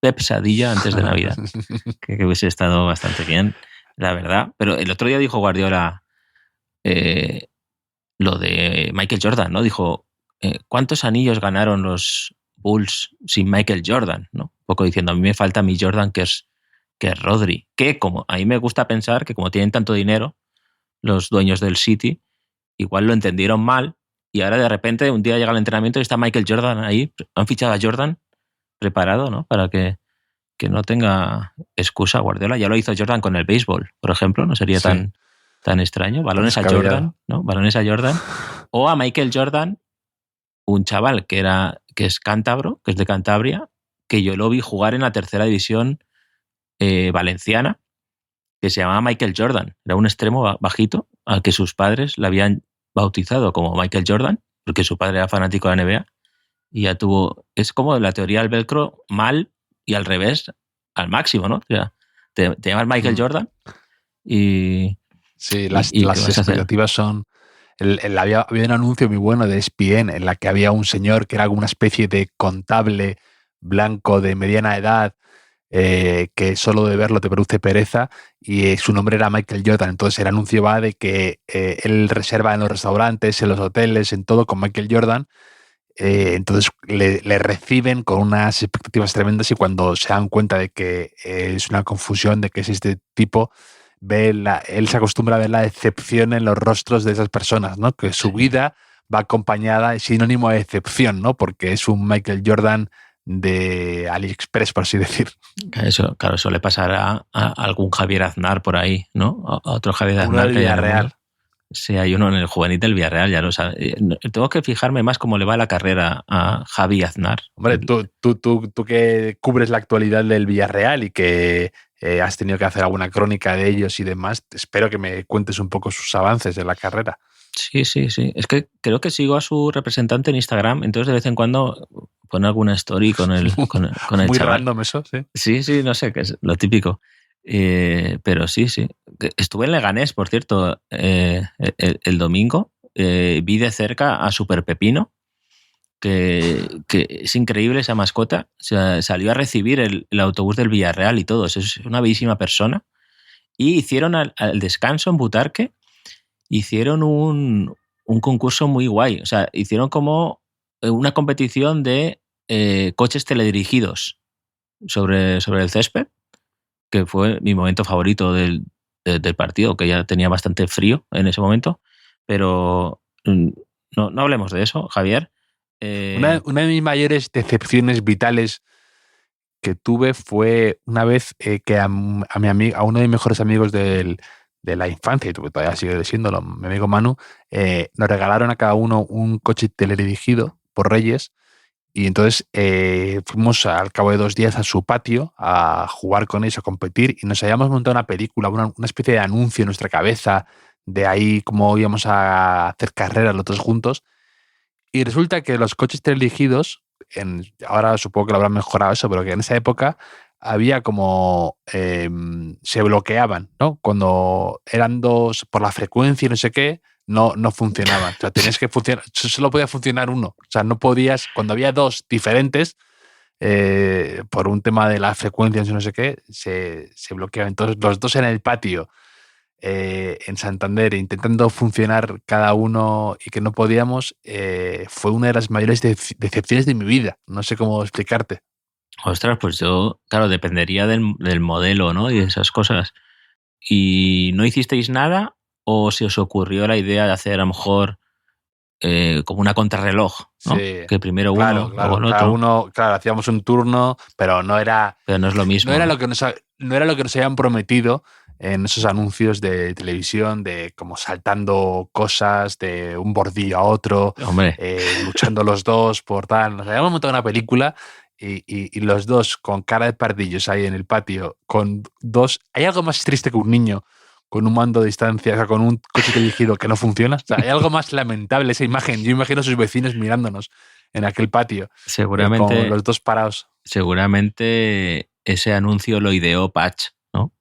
D: antes de Navidad. que hubiese estado bastante bien, la verdad. Pero el otro día dijo Guardiola lo de Michael Jordan, ¿no? Dijo, ¿cuántos anillos ganaron los Bulls sin Michael Jordan? ¿No? Un poco diciendo, a mí me falta mi Jordan que es Rodri. Que como a mí me gusta pensar que como tienen tanto dinero los dueños del City, igual lo entendieron mal y ahora de repente un día llega el entrenamiento y está Michael Jordan ahí, han fichado a Jordan preparado, ¿no? Para que no tenga excusa Guardiola. Ya lo hizo Jordan con el béisbol, por ejemplo, no sería tan extraño. Balones a Jordan, ¿no? Balones a Jordan. O a Michael Jordan, un chaval que es cántabro, que es de Cantabria, que yo lo vi jugar en la tercera división valenciana, que se llamaba Michael Jordan. Era un extremo bajito al que sus padres le habían bautizado como Michael Jordan, porque su padre era fanático de la NBA, y ya tuvo... Es como la teoría del velcro mal y al revés, al máximo, ¿no? O sea, te llamas Michael Jordan y
C: Sí, las
D: ¿Y qué vas a hacer?
C: expectativas son... había un anuncio muy bueno de ESPN en la que había un señor que era una especie de contable blanco de mediana edad, que solo de verlo te produce pereza, y su nombre era Michael Jordan. Entonces el anuncio va de que él reserva en los restaurantes, en los hoteles, en todo con Michael Jordan. Entonces le reciben con unas expectativas tremendas, y cuando se dan cuenta de que es una confusión, de que es este tipo, él se acostumbra a ver la decepción en los rostros de esas personas, ¿no? Que su vida va acompañada, es sinónimo de decepción, ¿no? Porque es un Michael Jordan de AliExpress, por así decir.
D: Eso, claro, eso le pasará a algún Javier Aznar por ahí, ¿no? A otro Javier
C: Uno
D: Aznar
C: del
D: que hay en el
C: Villarreal.
D: mundo. Sí, hay uno en el juvenil del Villarreal, ya lo sabes. Tengo que fijarme más cómo le va la carrera a Javi Aznar.
C: Hombre, tú que cubres la actualidad del Villarreal y que has tenido que hacer alguna crónica de ellos y demás, espero que me cuentes un poco sus avances en la carrera.
D: Sí. Es que creo que sigo a su representante en Instagram, entonces de vez en cuando pone alguna story con el
C: Muy
D: chaval.
C: random eso, sí.
D: Sí, no sé, que es lo típico. Pero sí. Estuve en Leganés, por cierto, el domingo. Vi de cerca a Super Pepino, que es increíble esa mascota. O sea, salió a recibir el autobús del Villarreal y todo. Es una bellísima persona. Y hicieron al descanso en Butarque, hicieron un concurso muy guay. O sea, hicieron como una competición de coches teledirigidos sobre el césped, que fue mi momento favorito del partido, que ya tenía bastante frío en ese momento. Pero no hablemos de eso, Javier.
C: Una de mis mayores decepciones vitales que tuve fue una vez que a uno de mis mejores amigos de la infancia, y todavía sigue siéndolo, mi amigo Manu, nos regalaron a cada uno un coche teledirigido por Reyes. Y entonces fuimos al cabo de 2 días a su patio a jugar con ellos, a competir, y nos habíamos montado una película, una especie de anuncio en nuestra cabeza de ahí cómo íbamos a hacer carreras los dos juntos. Y resulta que los coches teledirigidos, ahora supongo que lo habrán mejorado eso, pero que en esa época había como... se bloqueaban, ¿no? Cuando eran dos por la frecuencia y no sé qué, no funcionaban. O sea, tenías que funcionar, solo podía funcionar uno. O sea, no podías, cuando había dos diferentes, por un tema de la frecuencia y no sé qué, se bloqueaban. Entonces, los dos en el patio, en Santander, intentando funcionar cada uno y que no podíamos, fue una de las mayores decepciones de mi vida. No sé cómo explicarte.
D: Ostras, pues yo, claro, dependería del modelo, ¿no? Y esas cosas. ¿Y no hicisteis nada o se os ocurrió la idea de hacer a lo mejor como una contrarreloj, ¿no?
C: Sí,
D: que primero
C: claro,
D: uno, luego el
C: cada
D: otro?
C: uno, claro, hacíamos un turno, pero no era...
D: Pero no es lo mismo.
C: No era lo que nos habían prometido en esos anuncios de televisión, de como saltando cosas de un bordillo a otro,
D: Hombre,
C: luchando los dos por tal. Nos habíamos montado una película y los dos con cara de pardillos ahí en el patio, con dos... ¿Hay algo más triste que un niño con un mando de distancia, o sea, con un coche dirigido que no funciona? O sea, ¿hay algo más lamentable esa imagen? Yo imagino a sus vecinos mirándonos en aquel patio,
D: seguramente,
C: con los dos parados.
D: seguramente ese anuncio lo ideó Patch, ¿no?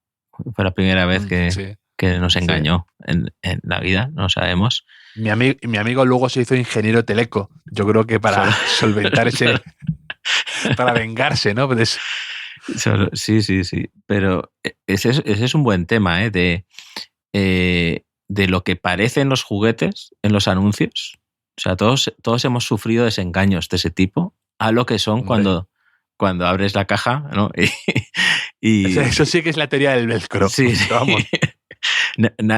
D: Fue la primera vez que nos engañó en la vida, no sabemos.
C: Mi amigo luego se hizo ingeniero teleco. Yo creo que para solventar para vengarse, ¿no?
D: Sí. Pero ese es un buen tema, de lo que parecen los juguetes en los anuncios. O sea, todos hemos sufrido desengaños de ese tipo a lo que son cuando abres la caja, ¿no? y
C: eso sí que es la teoría del velcro.
D: Sí.
C: Vamos.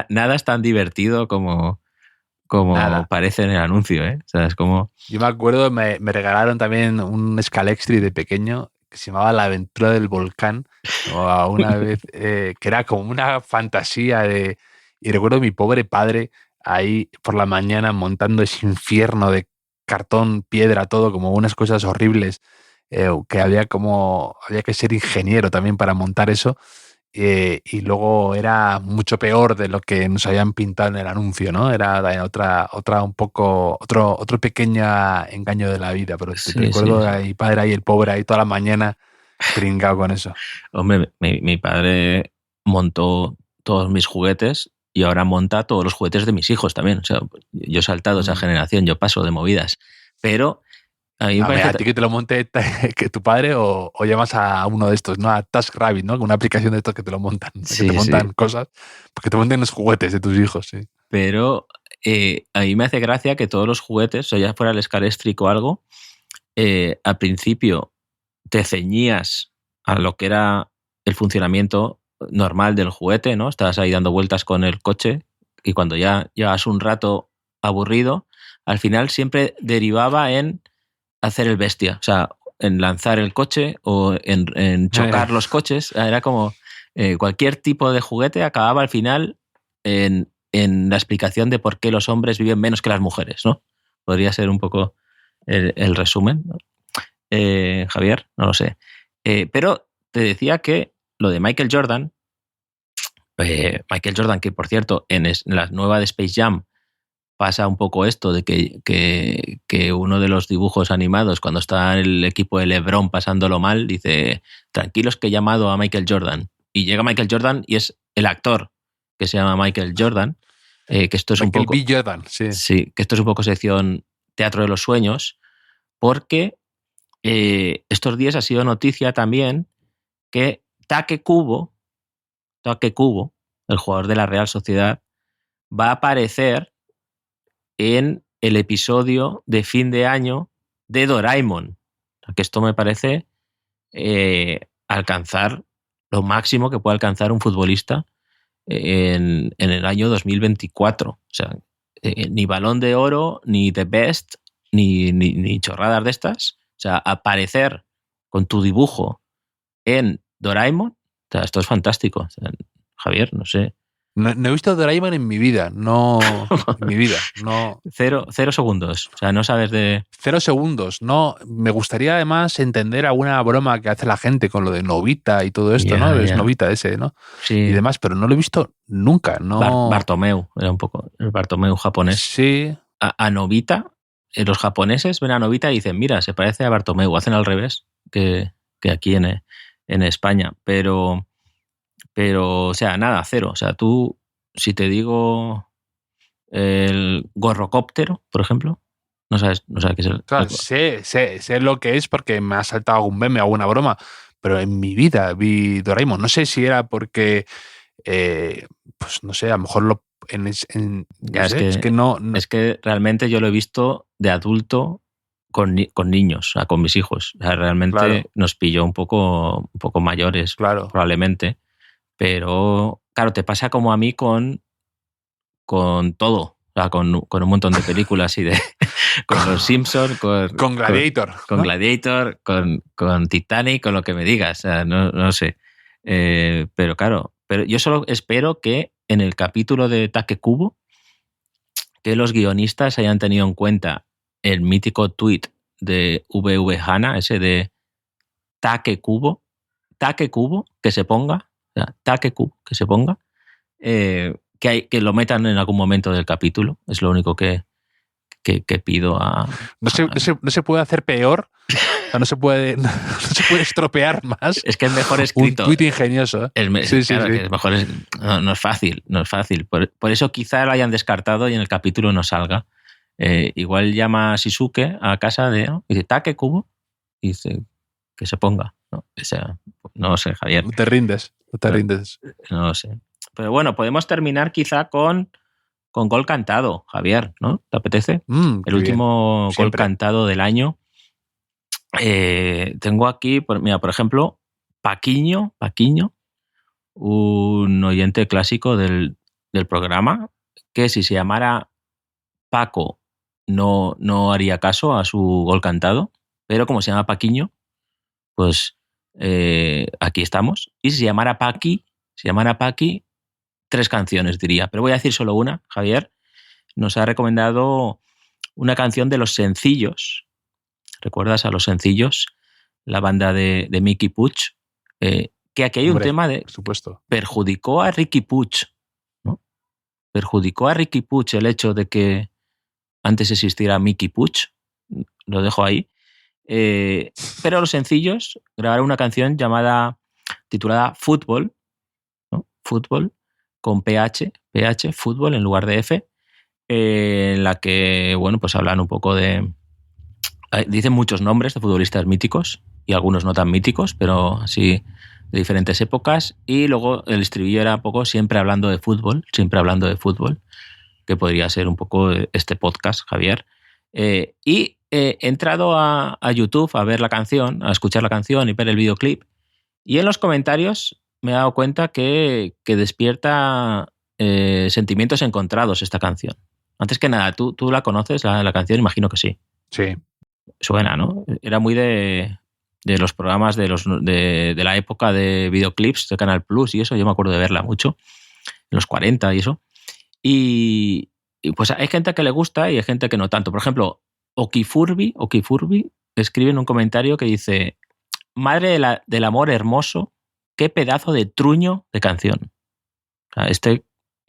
D: Nada es tan divertido como parece en el anuncio, ¿eh? O sea, es como...
C: Yo me acuerdo, me regalaron también un Scalextric de pequeño que se llamaba La aventura del volcán, o una vez, que era como una fantasía y recuerdo a mi pobre padre ahí por la mañana montando ese infierno de cartón, piedra, todo, como unas cosas horribles, que había que ser ingeniero también para montar eso. Y luego era mucho peor de lo que nos habían pintado en el anuncio, ¿no? Era otro pequeño engaño de la vida, pero te recuerdo a mi padre ahí, el pobre ahí toda la mañana pringado con eso.
D: Hombre, mi padre montó todos mis juguetes y ahora monta todos los juguetes de mis hijos también. O sea, yo he saltado esa generación, yo paso de movidas. Pero a mí me parece...
C: A ti que te lo monte que tu padre o llamas a uno de estos, ¿no? A TaskRabbit, ¿no? Una aplicación de estos que te lo montan.
D: Sí,
C: que te montan cosas, porque te monten los juguetes de tus hijos, sí.
D: Pero a mí me hace gracia que todos los juguetes, o ya fuera el Scalestric o algo, al principio te ceñías a lo que era el funcionamiento normal del juguete, ¿no? Estabas ahí dando vueltas con el coche y cuando ya llevas un rato aburrido, al final siempre derivaba en hacer el bestia, o sea, en lanzar el coche o en chocar los coches. Era como cualquier tipo de juguete acababa al final en la explicación de por qué los hombres viven menos que las mujeres, ¿no? Podría ser un poco el resumen, ¿no? Javier, no lo sé. Pero te decía que lo de Michael Jordan, que por cierto, en la nueva de Space Jam pasa un poco esto de que uno de los dibujos animados, cuando está el equipo de LeBron pasándolo mal, dice, tranquilos que he llamado a Michael Jordan. Y llega Michael Jordan y es el actor que se llama Michael Jordan, que esto es
C: Michael
D: un poco...
C: B. Jordan, sí.
D: Sí, que esto es un poco sección Teatro de los Sueños, porque estos días ha sido noticia también que Take Kubo, el jugador de la Real Sociedad, va a aparecer en el episodio de fin de año de Doraemon. Que esto me parece alcanzar lo máximo que puede alcanzar un futbolista en el año 2024. O sea, ni Balón de Oro, ni The Best, ni chorradas de estas. O sea, aparecer con tu dibujo en Doraemon, o sea, esto es fantástico. O sea, Javier, no sé.
C: No he visto Doraemon en mi vida, no. En mi vida, no.
D: 0 segundos, o sea, no sabes de...
C: 0 segundos, no. Me gustaría además entender alguna broma que hace la gente con lo de Novita y todo esto, ¿no? Es Novita ese, ¿no?
D: Sí.
C: Y demás, pero no lo he visto nunca, ¿no?
D: Bartomeu, era un poco el Bartomeu japonés.
C: Sí.
D: A Novita, los japoneses ven a Novita y dicen, mira, se parece a Bartomeu, hacen al revés que aquí en España, pero, o sea, nada, 0. O sea, tú, si te digo el gorrocóptero, por ejemplo, no sabes qué es el...
C: Claro, sé lo que es porque me ha saltado algún meme, alguna broma, pero en mi vida vi Doraemon. No sé si era porque, pues no sé, a lo mejor es que realmente
D: yo lo he visto de adulto con niños, o sea, con mis hijos. O sea, realmente claro, nos pilló un poco mayores,
C: claro,
D: probablemente. Pero, claro, te pasa como a mí con todo. O sea, con un montón de películas y con los Simpsons,
C: con Gladiator.
D: Con Gladiator, con Titanic, con lo que me digas. O sea, no sé. Pero claro, yo solo espero que en el capítulo de Take Kubo, que los guionistas hayan tenido en cuenta el mítico tuit de V.V. Hanna, ese de Take Kubo, que se ponga, o sea, Take Kubo, que se ponga, que lo metan en algún momento del capítulo. Es lo único que pido a...
C: No se puede hacer peor, o sea, no se puede estropear más.
D: Es que es mejor escrito.
C: Un tuit ingenioso.
D: Sí. Que es mejor, no es fácil. Por eso quizá lo hayan descartado y en el capítulo no salga. Igual llama a Shisuke a casa y dice, Take Kubo, y dice que se ponga. ¿No? O sea, no sé, Javier.
C: No te rindes.
D: No lo sé. Pero bueno, podemos terminar quizá con gol cantado, Javier, ¿no? ¿Te apetece? El último gol cantado del año. Tengo aquí, mira, por ejemplo, Paquiño, un oyente clásico del programa, que si se llamara Paco no haría caso a su gol cantado, pero como se llama Paquiño, pues aquí estamos. Y si se llamara Paqui, 3 canciones diría, pero voy a decir solo una. Javier nos ha recomendado una canción de Los Sencillos. ¿Recuerdas a Los Sencillos? La banda de Mickey Puig. Que aquí hay un tema de...
C: Por supuesto.
D: Perjudicó a Ricky Puig, ¿no? Perjudicó a Ricky Puig el hecho de que antes existiera Mickey Puig. Lo dejo ahí. Pero Los Sencillos grabaron una canción titulada Fútbol, ¿no? Fútbol, con PH, fútbol en lugar de F, en la que, bueno, pues hablan un poco de... Dicen muchos nombres de futbolistas míticos y algunos no tan míticos, pero así de diferentes épocas. Y luego el estribillo era un poco siempre hablando de fútbol, que podría ser un poco este podcast, Javier. Y he entrado a YouTube a ver la canción, a escuchar la canción y ver el videoclip. Y en los comentarios me he dado cuenta que despierta sentimientos encontrados esta canción. Antes que nada, ¿tú la conoces, la canción? Imagino que sí.
C: Sí.
D: Suena, ¿no? Era muy de los programas de la época de videoclips de Canal Plus y eso. Yo me acuerdo de verla mucho, en los 40 y eso. Y pues hay gente que le gusta y hay gente que no tanto. Por ejemplo, Okifurbi escribe en un comentario que dice: madre del amor hermoso, qué pedazo de truño de canción. O sea,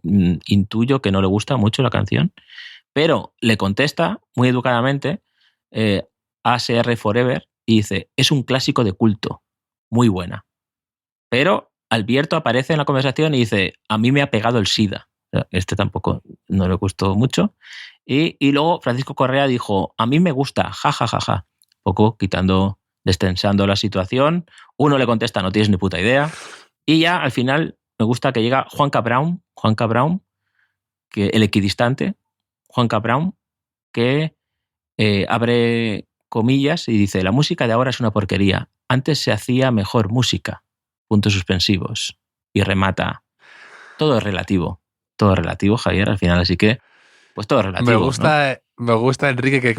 D: intuyo que no le gusta mucho la canción, pero le contesta muy educadamente ACR Forever y dice: es un clásico de culto, muy buena. Pero Alberto aparece en la conversación y dice: a mí me ha pegado el SIDA. Tampoco no le gustó mucho. Y luego Francisco Correa dijo: a mí me gusta, ja. Un poco destensando la situación. Uno le contesta: no tienes ni puta idea. Y ya al final me gusta que llega Juanca Brown, que el equidistante, Juanca Brown, que abre comillas y dice: la música de ahora es una porquería. Antes se hacía mejor música. Puntos suspensivos. Y remata: todo es relativo, Javier, al final. Así que, pues todo es relativo.
C: Me gusta, Enrique, que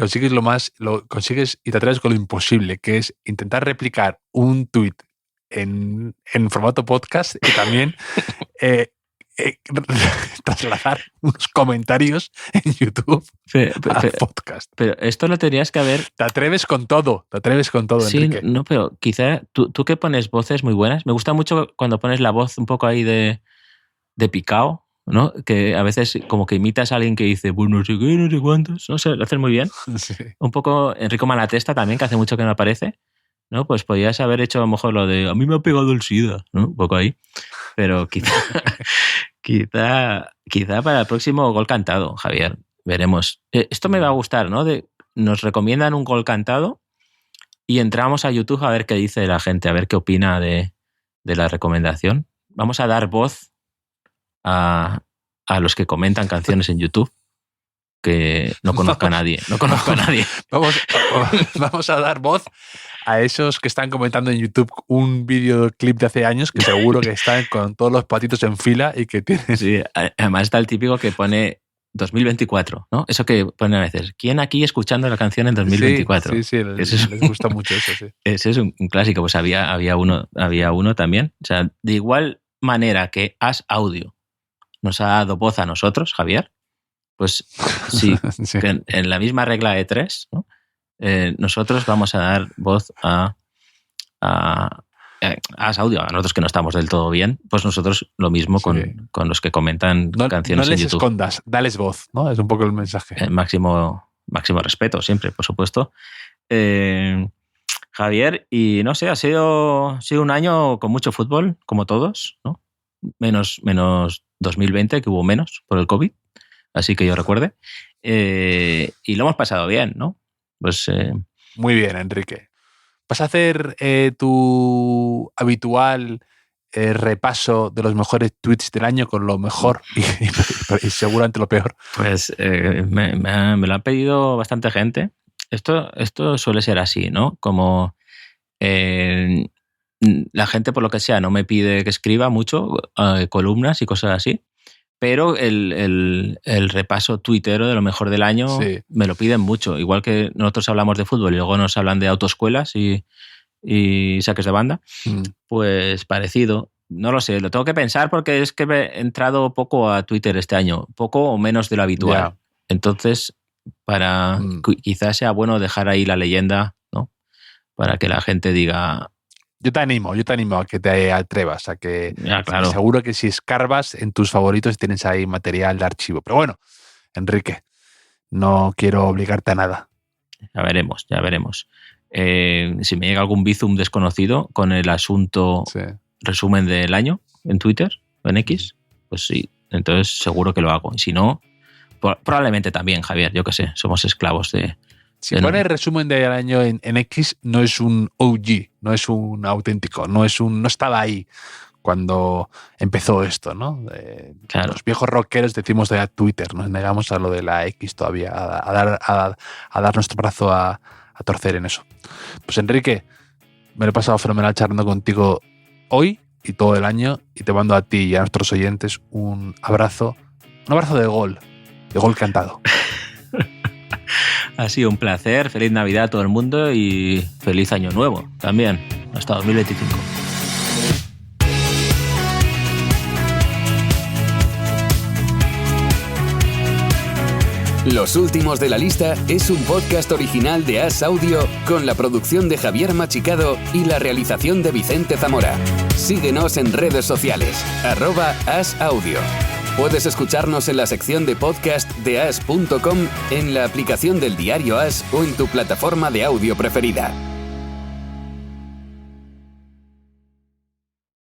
C: lo consigues y te atreves con lo imposible, que es intentar replicar un tuit en formato podcast y también trasladar unos comentarios en YouTube al podcast.
D: Pero esto lo tendrías que haber...
C: Te atreves con todo,
D: sí,
C: Enrique.
D: No, pero quizá tú que pones voces muy buenas. Me gusta mucho cuando pones la voz un poco ahí de picao, ¿no? Que a veces como que imitas a alguien que dice: pues no sé qué, no sé cuántos. No sé, lo haces muy bien.
C: Sí.
D: Un poco Enrico Malatesta también, que hace mucho que no aparece, ¿no? Pues podrías haber hecho a lo mejor lo de: a mí me ha pegado el SIDA, ¿no? Un poco ahí. Pero quizá para el próximo gol cantado, Javier, veremos. Esto me va a gustar, ¿no? Nos recomiendan un gol cantado y entramos a YouTube a ver qué dice la gente, a ver qué opina de la recomendación. Vamos a dar voz a los que comentan canciones en YouTube, que no conozco a nadie.
C: Vamos a dar voz a esos que están comentando en YouTube un videoclip de hace años, que seguro que están con todos los patitos en fila y que tienen...
D: Sí, además está el típico que pone 2024, ¿no? Eso que pone a veces: ¿quién aquí escuchando la canción en 2024?
C: Sí, les gusta mucho eso, sí.
D: Ese es un clásico. Pues había uno también. O sea, de igual manera que As Audio nos ha dado voz a nosotros, Javier, pues sí, sí. En la misma regla de 3, ¿no? Nosotros vamos a dar voz a As Audio, a nosotros que no estamos del todo bien, pues nosotros lo mismo con los que comentan canciones en YouTube.
C: No les escondas, dales voz, ¿no? Es un poco el mensaje.
D: Máximo respeto siempre, por supuesto. Javier, y no sé, ha sido un año con mucho fútbol, como todos, ¿no? Menos 2020, que hubo menos por el COVID, así que yo recuerde. Y lo hemos pasado bien, ¿no? Pues
C: muy bien, Enrique. ¿Vas a hacer tu habitual repaso de los mejores tweets del año con lo mejor y seguramente lo peor?
D: Pues me lo han pedido bastante gente. Esto suele ser así, ¿no? Como la gente, por lo que sea, no me pide que escriba mucho, columnas y cosas así, pero el repaso tuitero de lo mejor del año me lo piden mucho. Igual que nosotros hablamos de fútbol y luego nos hablan de autoescuelas y saques de banda, pues parecido. No lo sé, lo tengo que pensar porque es que he entrado poco a Twitter este año, poco o menos de lo habitual. Yeah. Entonces, quizás sea bueno dejar ahí la leyenda, ¿no? Para que la gente diga...
C: Yo te animo a que te atrevas, a que
D: claro.
C: Seguro que si escarbas en tus favoritos tienes ahí material de archivo. Pero bueno, Enrique, no quiero obligarte a nada.
D: Ya veremos. Si me llega algún bizum desconocido con el asunto resumen del año en Twitter o en X, pues sí, entonces seguro que lo hago. Y si no, probablemente también, Javier, yo qué sé, somos esclavos de...
C: Si pone resumen del año en X, no es un OG, no es un auténtico, no estaba ahí cuando empezó esto, ¿no?
D: Claro.
C: Los viejos rockeros decimos de Twitter, nos negamos a lo de la X todavía, a dar nuestro brazo a torcer en eso. Pues Enrique, me lo he pasado fenomenal charlando contigo hoy y todo el año, y te mando a ti y a nuestros oyentes un abrazo de gol cantado.
D: Ha sido un placer, feliz Navidad a todo el mundo y feliz Año Nuevo también, hasta 2025.
B: Los últimos de la lista es un podcast original de As Audio con la producción de Javier Machicado y la realización de Vicente Zamora. Síguenos en redes sociales, @asaudio. Puedes escucharnos en la sección de podcast de as.com, en la aplicación del diario As o en tu plataforma de audio preferida.